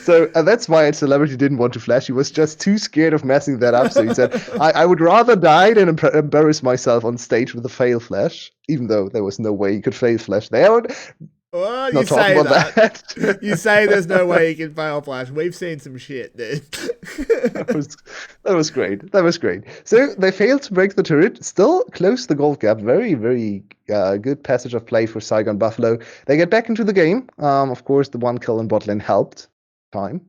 Speaker 3: So that's why Celebrity didn't want to flash. He was just too scared of messing that up. So he said, I would rather die than embarrass myself on stage with a fail flash, even though there was no way he could fail flash there.
Speaker 2: Well, you say that. You say there's no way he can fail flash. We've seen some shit, dude.
Speaker 3: That was great. That was great. So they failed to break the turret, still close the gold gap. Very, very good passage of play for Saigon Buffalo. They get back into the game. Of course, the 1 kill in bot lane helped. Time.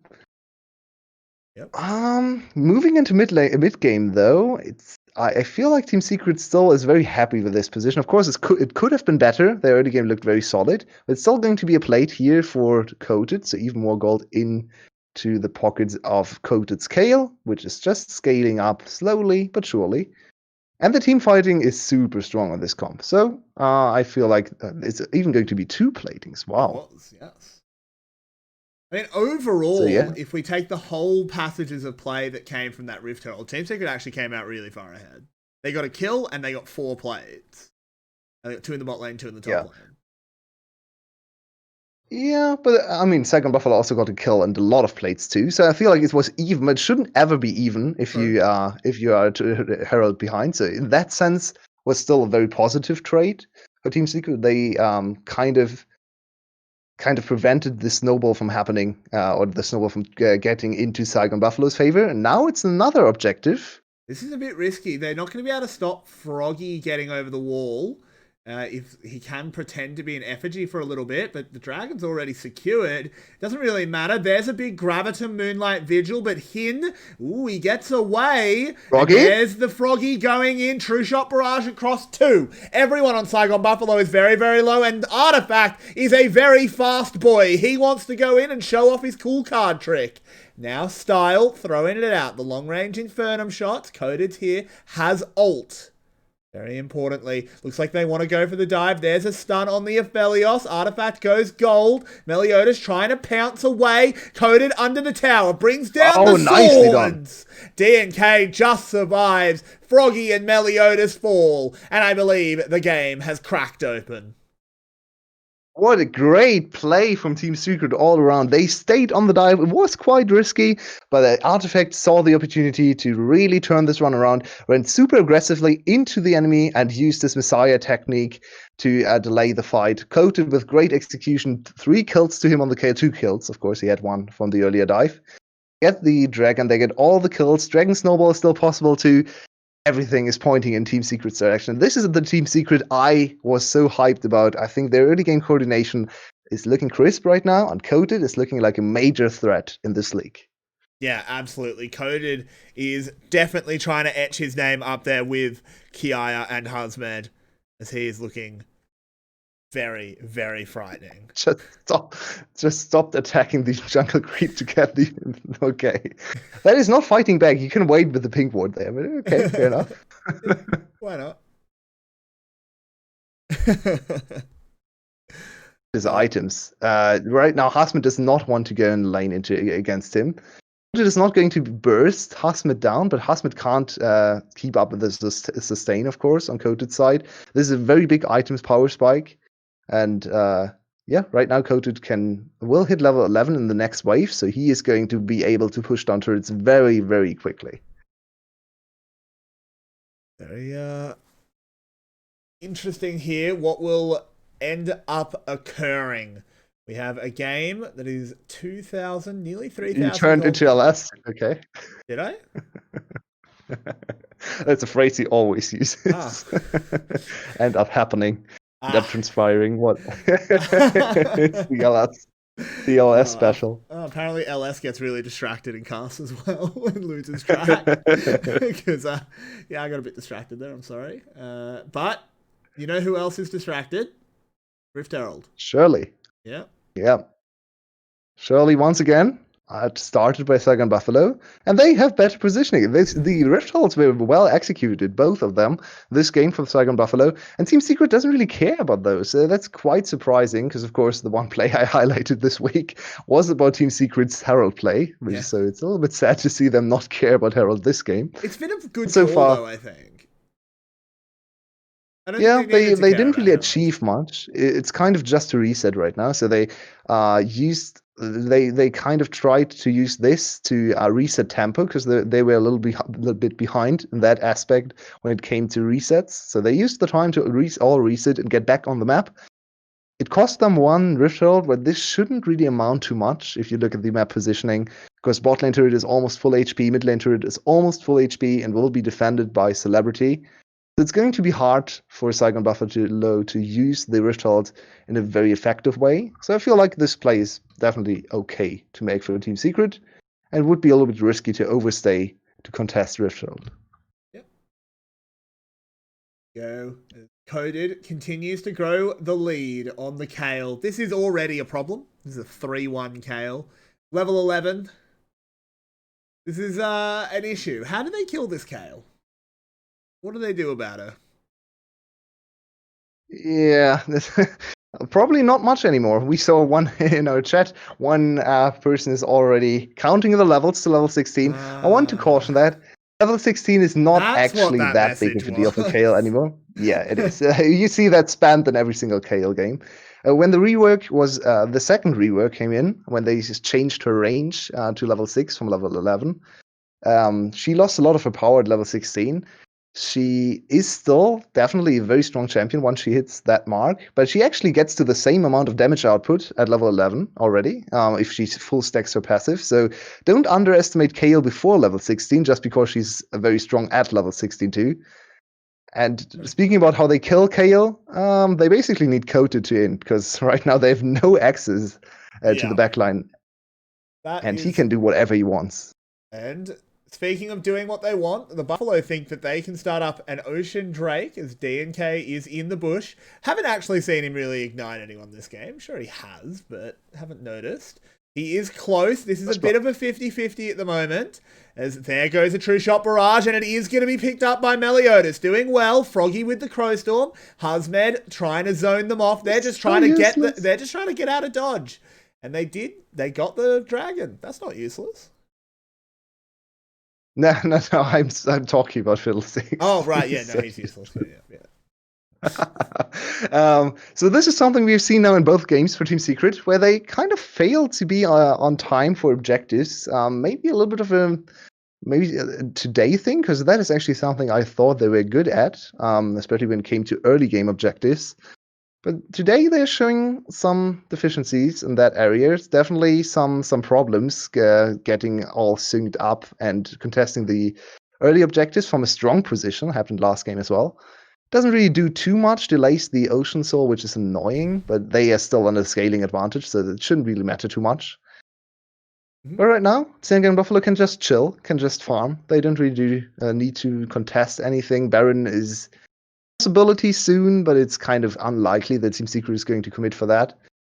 Speaker 2: Yep.
Speaker 3: Moving into mid game though, I feel like Team Secret still is very happy with this position. Of course, it could have been better. Their early game looked very solid, but it's still going to be a plate here for 𝗀𝗃, so even more gold into the pockets of 𝗀𝗃's 𝗂𝗃, which is just scaling up slowly but surely. And the team fighting is super strong on this comp, so I feel like it's even going to be 2 platings. Wow.
Speaker 2: It was, yes. I mean, overall,
Speaker 3: So, yeah.
Speaker 2: if we take the whole passages of play that came from that Rift Herald, Team Secret actually came out really far ahead. They got a kill and they got 4 plates. They got 2 in the bot lane, 2 in the top lane.
Speaker 3: Yeah, but I mean, 𝗬𝗲𝗺𝗺 also got a kill and a lot of plates too. So I feel like it was even. It shouldn't ever be even if you are to Herald behind. So in that sense, was still a very positive trade for Team Secret. They kind of prevented the snowball from happening, or the snowball from getting into 𝗬𝗲𝗺𝗺's favor. And now it's another objective.
Speaker 2: This is a bit risky. They're not going to be able to stop 𝗏𝗏𝗺 getting over the wall. If he can pretend to be an effigy for a little bit, but the dragon's already secured. Doesn't really matter. There's a big Graviton Moonlight Vigil, but Hin, ooh, he gets away.
Speaker 3: Froggy?
Speaker 2: There's the Froggy going in. True Shot Barrage across 2. Everyone on 𝗬𝗲𝗺 is very, very low, and Artifact is a very fast boy. He wants to go in and show off his cool card trick. Now Style throwing it out. The long-range Infernum shots. Coded's here. Has ult. Very importantly, looks like they want to go for the dive. There's a stun on the Aphelios. Artifact goes gold. 𝗦𝗏𝗆𝗃 trying to pounce away. Coded under the tower. Brings down the
Speaker 3: nicely done.
Speaker 2: swords. DNK just survives. Froggy and 𝗦𝗏𝗆𝗃 fall. And I believe the game has cracked open.
Speaker 3: What a great play from Team Secret all around. They stayed on the dive. It was quite risky, but the Artifact saw the opportunity to really turn this run around, went super aggressively into the enemy and used this Messiah technique to delay the fight. Coated with great execution. 3 kills to him on the KO. 2 kills, of course. He had 1 from the earlier dive. Get the dragon. They get all the kills. Dragon Snowball is still possible too. Everything is pointing in Team Secret's direction. This is the Team Secret I was so hyped about. I think their early game coordination is looking crisp right now, and Coded is looking like a major threat in this league.
Speaker 2: Yeah, absolutely. Coded is definitely trying to etch his name up there with Kiaya and 𝗬𝗲𝗺, as he is looking very, very frightening.
Speaker 3: Just stop attacking the jungle creep to get the... Okay. That is not fighting back. You can wait with the pink ward there, but okay, fair enough.
Speaker 2: Why not?
Speaker 3: His items. Right now, 𝗬𝗲𝗺 does not want to go in lane against him. It is not going to burst 𝗬𝗲𝗺 down, but 𝗬𝗲𝗺 can't keep up with the sustain, of course, on Coded's side. This is a very big items power spike. And yeah, right now Coded will hit level 11 in the next wave, so he is going to be able to push down turrets very, very quickly.
Speaker 2: Very interesting here. What will end up occurring? We have a game that is 2,000, nearly 3,000.
Speaker 3: You turned into LS, okay.
Speaker 2: Did I?
Speaker 3: That's a phrase he always uses. End up happening. That transpiring. What? It's the LS special.
Speaker 2: Apparently LS gets really distracted in casts as well and loses track. Because yeah, I got a bit distracted there, I'm sorry. But you know who else is distracted? Rift Herald.
Speaker 3: Surely.
Speaker 2: Yeah.
Speaker 3: Yeah. Surely once again. Started by 𝗬𝗲𝗺𝗺, and they have better positioning. The Rift Heralds were well executed, both of them, this game from 𝗬𝗲𝗺, and Team Secret doesn't really care about those. That's quite surprising, because of course the one play I highlighted this week was about Team Secret's Herald play, so it's a little bit sad to see them not care about Herald this game.
Speaker 2: It's been a good
Speaker 3: so
Speaker 2: call,
Speaker 3: far,
Speaker 2: though, I think.
Speaker 3: Yeah, they didn't really achieve much. It's kind of just a reset right now, so they they kind of tried to use this to reset tempo, because they were a little bit behind in that aspect when it came to resets. So they used the time to all reset and get back on the map. It cost them 1 Rift Herald, but this shouldn't really amount to much if you look at the map positioning, because bot lane turret is almost full HP, mid lane turret is almost full HP and will be defended by Celebrity. So it's going to be hard for 𝗬𝗲𝗺𝗺 to use the Rift Herald in a very effective way. So I feel like this play is definitely okay to make for Team Secret, and would be a little bit risky to overstay to contest Rift Herald.
Speaker 2: Yep. Coded continues to grow the lead on the 𝗂𝗃. This is already a problem. This is a 3-1 𝗂𝗃. Level 11. This is an issue. How do they kill this 𝗂𝗃? What do they do about her?
Speaker 3: Yeah, Probably not much anymore. We saw one in our chat. One person is already counting the levels to level 16. I want to caution that. Level 16 is not
Speaker 2: That's what
Speaker 3: actually that big
Speaker 2: message
Speaker 3: of a deal for
Speaker 2: was.
Speaker 3: 𝗂𝗃 anymore. Yeah, it is. You see that spammed in every single 𝗂𝗃 game. When the rework was, the second rework came in, when they just changed her range to level 6 from level 11, she lost a lot of her power at level 16. She is still definitely a very strong champion once she hits that mark, but she actually gets to the same amount of damage output at level 11 already, if she full stacks her passive. So don't underestimate 𝗂𝗃 before level 16, just because she's very strong at level 16 too. And speaking about how they kill 𝗂𝗃, they basically need 𝗀𝗃 to in, because right now they have no access to the backline, and he can do whatever he wants.
Speaker 2: And speaking of doing what they want, the Buffalo think that they can start up an Ocean Drake as DNK is in the bush. Haven't actually seen him really ignite anyone this game. Sure he has, but haven't noticed. He is close. This is a bit of a 50-50 at the moment. As there goes a true shot barrage, and it is going to be picked up by 𝗦𝗏𝗆. Doing well. Froggy with the Crowstorm. 𝗧𝗲𝗺 trying to zone them off. They're just trying to get out of dodge. And they did. They got the dragon. That's not useless.
Speaker 3: No. I'm talking about 𝗕𝗃𝗺𝗃.
Speaker 2: Oh right, yeah, no, he's useless. Yeah.
Speaker 3: So this is something we've seen now in both games for Team Secret, where they kind of failed to be on time for objectives. Maybe a little bit of a today thing, because that is actually something I thought they were good at, especially when it came to early game objectives. But today they're showing some deficiencies in that area. It's definitely some problems getting all synced up and contesting the early objectives from a strong position. Happened last game as well. Doesn't really do too much, delays the Ocean Soul, which is annoying, but they are still on a scaling advantage, so it shouldn't really matter too much. But right now, 𝗬𝗃 and Buffalo can just chill, can just farm. They don't really need to contest anything. Baron is possibility soon, but it's kind of unlikely that Team Secret is going to commit for that.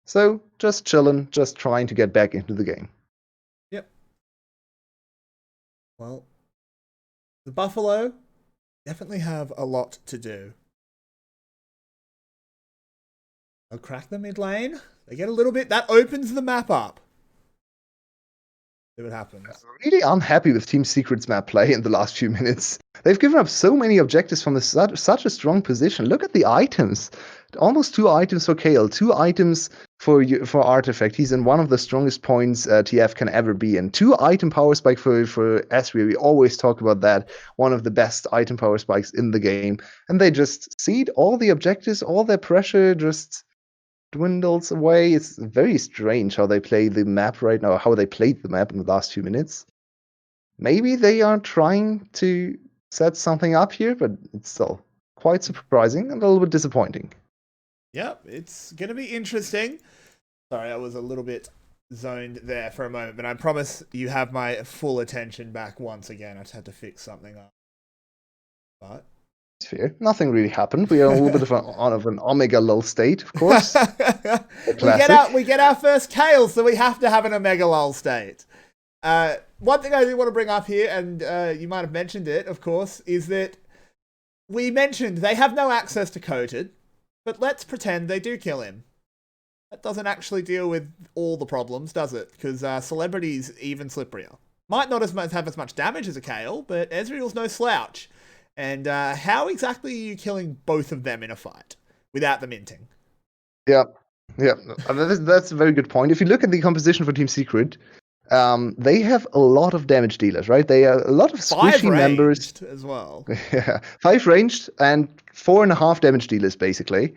Speaker 3: So just chilling, just trying to get back into the game.
Speaker 2: Yep. Well, the Buffalo definitely have a lot to do. They'll crack the mid lane. They get a little bit. That opens the map up. See what happens.
Speaker 3: I'm really unhappy with Team Secret's map play in the last few minutes. They've given up so many objectives from such a strong position. Look at the items. Almost 2 items for 𝗂𝗃, 2 items for Artifact. He's in one of the strongest points TF can ever be in. 2 item power spike for 𝗬𝗃. We always talk about that. One of the best item power spikes in the game. And they just cede all the objectives, all their pressure just dwindles away. It's very strange how they play the map right now, how they played the map in the last few minutes. Maybe they are trying to set something up here, but it's still quite surprising and a little bit disappointing.
Speaker 2: Yep, it's going to be interesting. Sorry, I was a little bit zoned there for a moment, but I promise you have my full attention back once again. I just had to fix something up. But
Speaker 3: it's fair. Nothing really happened. We are a little bit of an omega lull state, of course.
Speaker 2: we get our first 𝗂𝗃, so we have to have an omega lull state. One thing I do want to bring up here, and you might have mentioned it, of course, is that we mentioned they have no access to 𝗀𝗃𝗺, but let's pretend they do kill him. That doesn't actually deal with all the problems, does it? Because Celebrity's even slipperier. Might not have as much damage as a 𝗂𝗃, but Ezreal's no slouch. And how exactly are you killing both of them in a fight without the minting?
Speaker 3: Yeah. That's a very good point. If you look at the composition for Team Secret, they have a lot of damage dealers, right? They are a lot of squishy members
Speaker 2: as well.
Speaker 3: Yeah, 5 ranged and 4.5 damage dealers basically.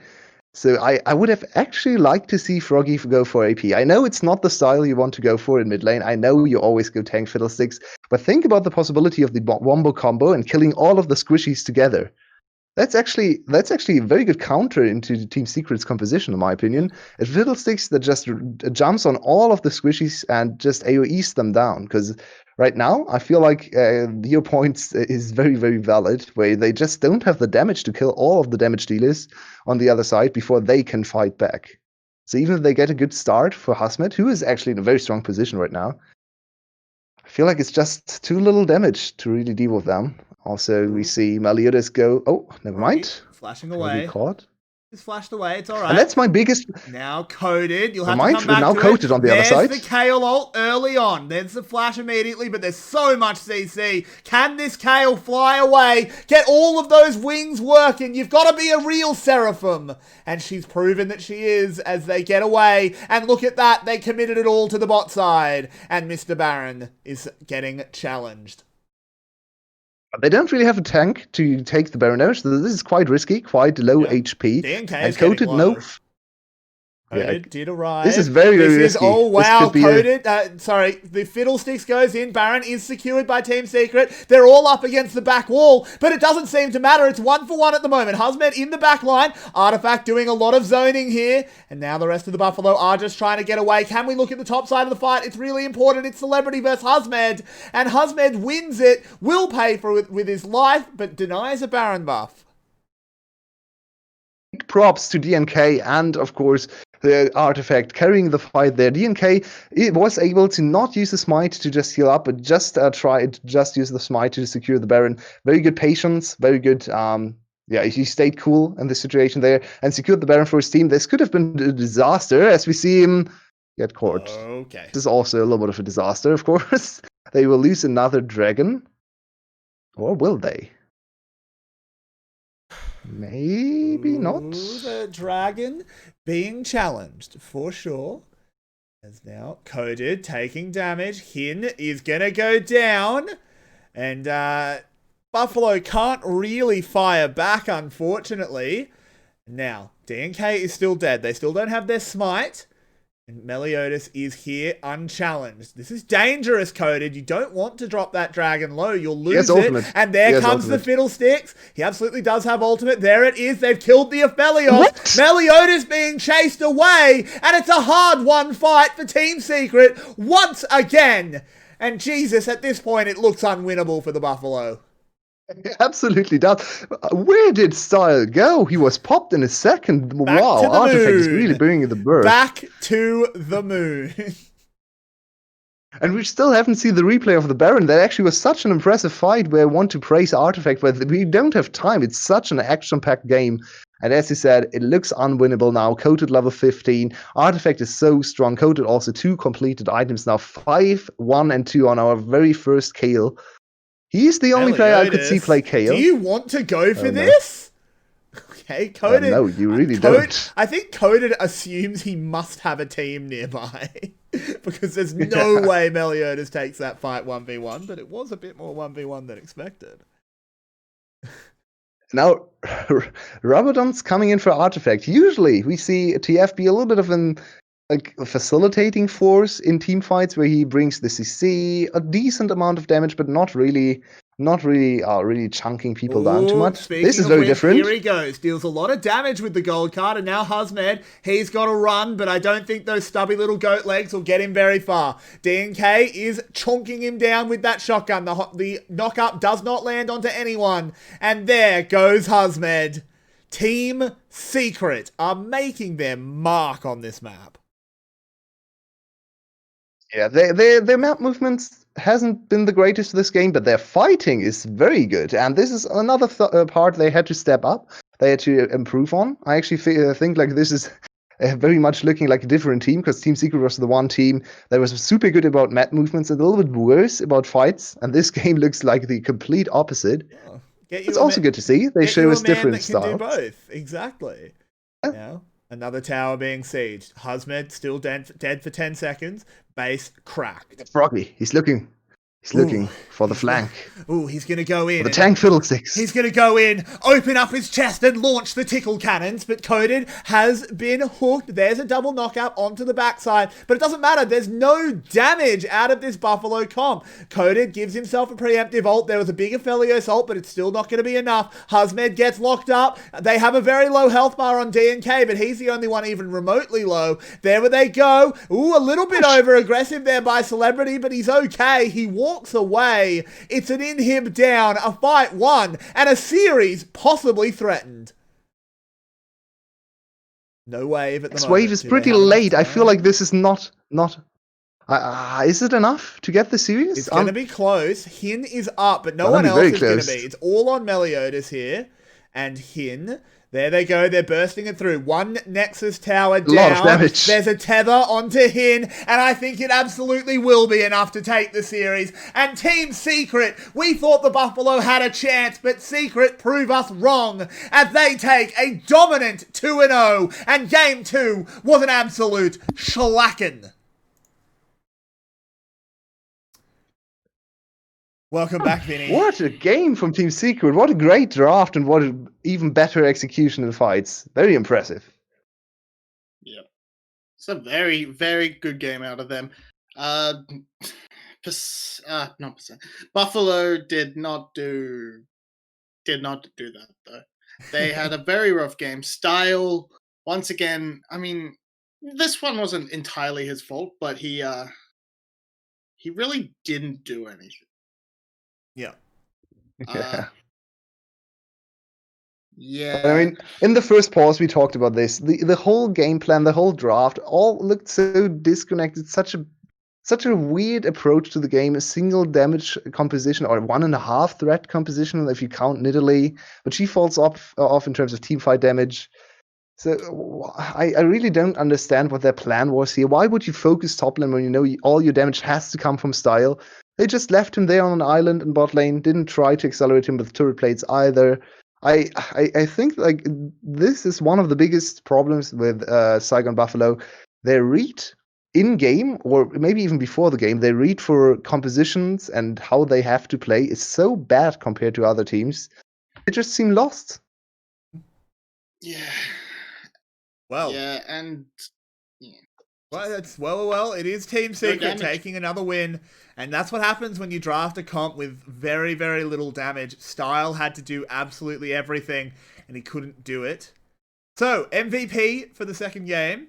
Speaker 3: So I would have actually liked to see Froggy go for AP. I know it's not the style you want to go for in mid lane. I know you always go tank fiddlesticks, but think about the possibility of the wombo combo and killing all of the squishies together. That's actually a very good counter into Team Secret's composition, in my opinion. A fiddlesticks that just jumps on all of the squishies and just AoEs them down. Because right now, I feel like your point is very, very valid, where they just don't have the damage to kill all of the damage dealers on the other side before they can fight back. So even if they get a good start for 𝗧𝗲𝗺, who is actually in a very strong position right now, I feel like it's just too little damage to really deal with them. Also, we see 𝗦𝗏𝗆go. Oh, never mind.
Speaker 2: Flashing away.
Speaker 3: Caught.
Speaker 2: It's flashed away. It's all right.
Speaker 3: And that's my biggest.
Speaker 2: Now coated. You'll have
Speaker 3: Might
Speaker 2: to come back
Speaker 3: now
Speaker 2: to
Speaker 3: coated
Speaker 2: it.
Speaker 3: on the other side.
Speaker 2: There's the Kayle ult early on. There's the flash immediately, but there's so much CC. Can this Kayle fly away? Get all of those wings working. You've got to be a real Seraphim. And she's proven that she is as they get away. And look at that. They committed it all to the bot side. And Mr. Baron is getting challenged.
Speaker 3: They don't really have a tank to take the Baron damage, so this is quite risky, quite low HP.
Speaker 2: DNK
Speaker 3: and
Speaker 2: is
Speaker 3: coated,
Speaker 2: low.
Speaker 3: no.
Speaker 2: Coated did arrive.
Speaker 3: This is very, very risky.
Speaker 2: Oh, wow. Coated.
Speaker 4: Sorry.
Speaker 2: The Fiddlesticks goes in. Baron is secured by Team Secret. They're all up against the back wall, but it doesn't seem to matter. It's 1-for-1 at the moment. 𝗬𝗲𝗺 in the back line. 𝗧𝗲𝗺 doing a lot of zoning here. And now the rest of the Buffalo are just trying to get away. Can we look at the top side of the fight? It's really important. It's Celebrity versus 𝗬𝗲𝗺. And 𝗬𝗲𝗺 wins it. Will pay for it with his life, but denies a Baron buff.
Speaker 3: Props to DNK and, of course, the Artifact carrying the fight there. DNK was able to not use the smite to just heal up, but just use the smite to secure the Baron. Very good patience, very good. Yeah, he stayed cool in the situation there and secured the Baron for his team. This could have been a disaster as we see him get caught.
Speaker 2: Okay.
Speaker 3: This is also a little bit of a disaster, of course. They will lose another dragon. Or will they? Maybe not.
Speaker 2: Ooh, the dragon being challenged for sure. As now Coded taking damage. Hin is gonna go down. And Buffalo can't really fire back, unfortunately. Now, DNK is still dead. They still don't have their smite. And 𝗬𝗠𝗠𝗃 is here unchallenged. This is dangerous, Coded. You don't want to drop that dragon low. You'll lose it.
Speaker 3: Ultimate.
Speaker 2: And there comes the Fiddlesticks. He absolutely does have ultimate. There it is. They've killed the 𝗬𝗠𝗠𝗃. 𝗬𝗠𝗠𝗃 being chased away. And it's a hard-won fight for Team Secret once again. And Jesus, at this point, it looks unwinnable for the Buffalo.
Speaker 3: It absolutely does. Where did Style go? He was popped in a second.
Speaker 2: Back
Speaker 3: wow,
Speaker 2: to the
Speaker 3: Artifact is
Speaker 2: moon.
Speaker 3: really bringing the bird.
Speaker 2: Back to the moon.
Speaker 3: And we still haven't seen the replay of the Baron. That actually was such an impressive fight where I want to praise Artifact, but we don't have time. It's such an action-packed game. And as you said, it looks unwinnable now. Coated level 15. Artifact is so strong. Coated also 2 completed items now. 5, 1, and 2 on our very first Kayle. He's the only player I could see play Kayle.
Speaker 2: Do you want to go for this? Okay, Coded.
Speaker 3: No, you really don't.
Speaker 2: I think Coded assumes he must have a team nearby. Because there's no way 𝗬𝗠𝗠𝗃 takes that fight 1v1, but it was a bit more 1v1 than expected.
Speaker 3: Now, Rabadon's coming in for Artifact. Usually, we see TF be a little bit of a facilitating force in team fights where he brings the CC, a decent amount of damage, but not really chunking people down too much. This is very different.
Speaker 2: Here he goes. Deals a lot of damage with the gold card, and now 𝗬𝗲𝗺, he's got to run, but I don't think those stubby little goat legs will get him very far. DNK is chonking him down with that shotgun. The knock-up does not land onto anyone. And there goes 𝗬𝗲𝗺. Team Secret are making their mark on this map.
Speaker 3: Yeah, their map movements hasn't been the greatest this game, but their fighting is very good. And this is another part they had to step up. They had to improve on. I actually think like this is very much looking like a different team, because Team Secret was the one team that was super good about map movements and a little bit worse about fights. And this game looks like the complete opposite. Yeah. It's also good to see. They show us different styles.
Speaker 2: Can do both. Exactly. Yeah. Now, another tower being sieged. 𝗬𝗲𝗺 still dead for 10 seconds. Base cracked.
Speaker 3: Froggy, he's looking for the flank.
Speaker 2: Ooh, he's going to go in.
Speaker 3: The tank Fiddlesticks.
Speaker 2: He's going to go in, open up his chest and launch the tickle cannons, but Coded has been hooked. There's a double knockout onto the backside, but it doesn't matter. There's no damage out of this Buffalo comp. Coded gives himself a preemptive ult. There was a bigger 𝗬𝗠𝗠𝗃 ult, but it's still not going to be enough. 𝗬𝗲𝗺 gets locked up. They have a very low health bar on DNK, but he's the only one even remotely low. There where they go. Ooh, a little bit over aggressive there by Celebrity, but he's okay. He walks away. It's an inhib down, a fight won, and a series possibly threatened. No wave at the
Speaker 3: this
Speaker 2: moment.
Speaker 3: Wave is pretty late. I feel like this is not. Is it enough to get the series?
Speaker 2: It's going to be close. Hin is up, but no one else is going to be. It's all on 𝗬𝗠𝗠𝗃 here. And Hin, There they go. They're bursting it through. One Nexus tower down.
Speaker 3: A lot of damage.
Speaker 2: There's a tether onto Hin, and I think it absolutely will be enough to take the series. And Team Secret, we thought the Buffalo had a chance, but Secret prove us wrong as they take a dominant 2-0, and Game 2 was an absolute shellacking. Welcome back, Vinny.
Speaker 3: What a game from Team Secret. What a great draft and what an even better execution in fights. Very impressive.
Speaker 4: Yep. It's a very, very good game out of them. Buffalo did not do that, though. They had a very rough game. Style, once again, I mean, this one wasn't entirely his fault, but he really didn't do anything.
Speaker 2: Yeah.
Speaker 4: Yeah.
Speaker 3: I mean, in the first pause, we talked about this. The whole game plan, the whole draft, all looked so disconnected. Such a weird approach to the game. A single damage composition or 1.5 threat composition if you count Nidalee, but she falls off in terms of team fight damage. So I really don't understand what their plan was here. Why would you focus top lane when you know all your damage has to come from Style? They just left him there on an island in bot lane, didn't try to accelerate him with turret plates either. I think like this is one of the biggest problems with Saigon Buffalo. They read in-game, or maybe even before the game, they read for compositions and how they have to play is so bad compared to other teams. They just seem lost.
Speaker 4: Yeah.
Speaker 2: Well.
Speaker 4: Yeah, and...
Speaker 2: Well, that's well. It is Team Secret taking another win, and that's what happens when you draft a comp with very, very little damage. Style had to do absolutely everything, and he couldn't do it. So, MVP for the second game.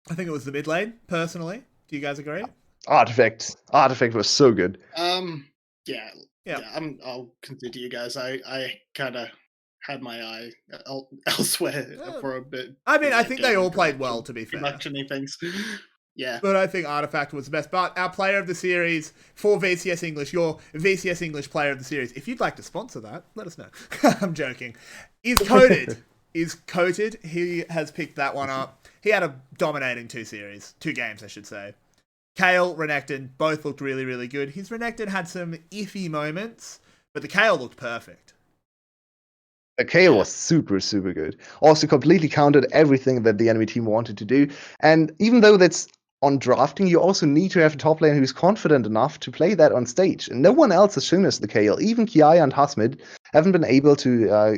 Speaker 2: I think it was the mid lane, personally. Do you guys agree?
Speaker 3: Artifact was so good.
Speaker 4: Yeah. I'll continue, you guys. I kind of had my eye elsewhere for a bit.
Speaker 2: I mean, I think they all played well, to be fair.
Speaker 4: Production-y things. Yeah.
Speaker 2: But I think Artifact was the best. But our player of the series for VCS English, your VCS English player of the series, if you'd like to sponsor that, let us know. I'm joking. Is Coated. He has picked that one up. He had a dominating two games, I should say. Kayle, Renekton, both looked really, really good. His Renekton had some iffy moments, but the Kayle looked perfect.
Speaker 3: Kayle was super, super good. Also completely countered everything that the enemy team wanted to do. And even though that's on drafting, you also need to have a top laner who's confident enough to play that on stage. And no one else has shown us the Kayle. Even 𝗂𝗄 and 𝗏𝗲 haven't been able to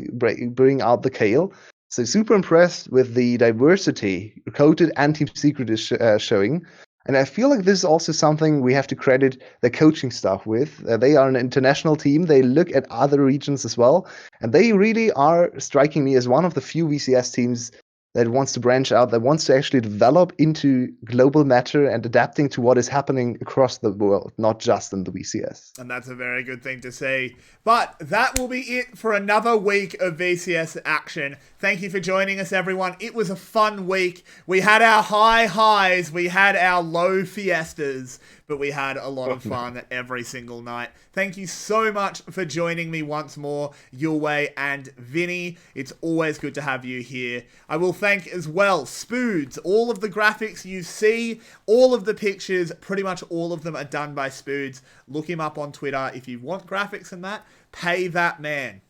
Speaker 3: bring out the Kayle. So super impressed with the diversity Coated and Team Secret is showing. And I feel like this is also something we have to credit the coaching staff with. They are an international team. They look at other regions as well. And they really are striking me as one of the few VCS teams that wants to branch out, that wants to actually develop into global matter and adapting to what is happening across the world, not just in the VCS.
Speaker 2: And that's a very good thing to see. But that will be it for another week of VCS action. Thank you for joining us, everyone. It was a fun week. We had our high highs, we had our low fiestas, but we had a lot of fun every single night. Thank you so much for joining me once more, Yulwei and Vinny. It's always good to have you here. I will thank as well Spoods. All of the graphics you see, all of the pictures, pretty much all of them are done by Spoods. Look him up on Twitter if you want graphics and that. Pay that man.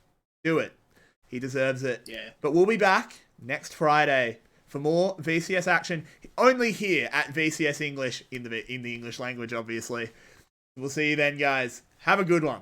Speaker 2: Do it. He deserves it.
Speaker 4: Yeah.
Speaker 2: But we'll be back next Friday for more VCS action, only here at VCS English in the English language, obviously. We'll see you then, guys. Have a good one.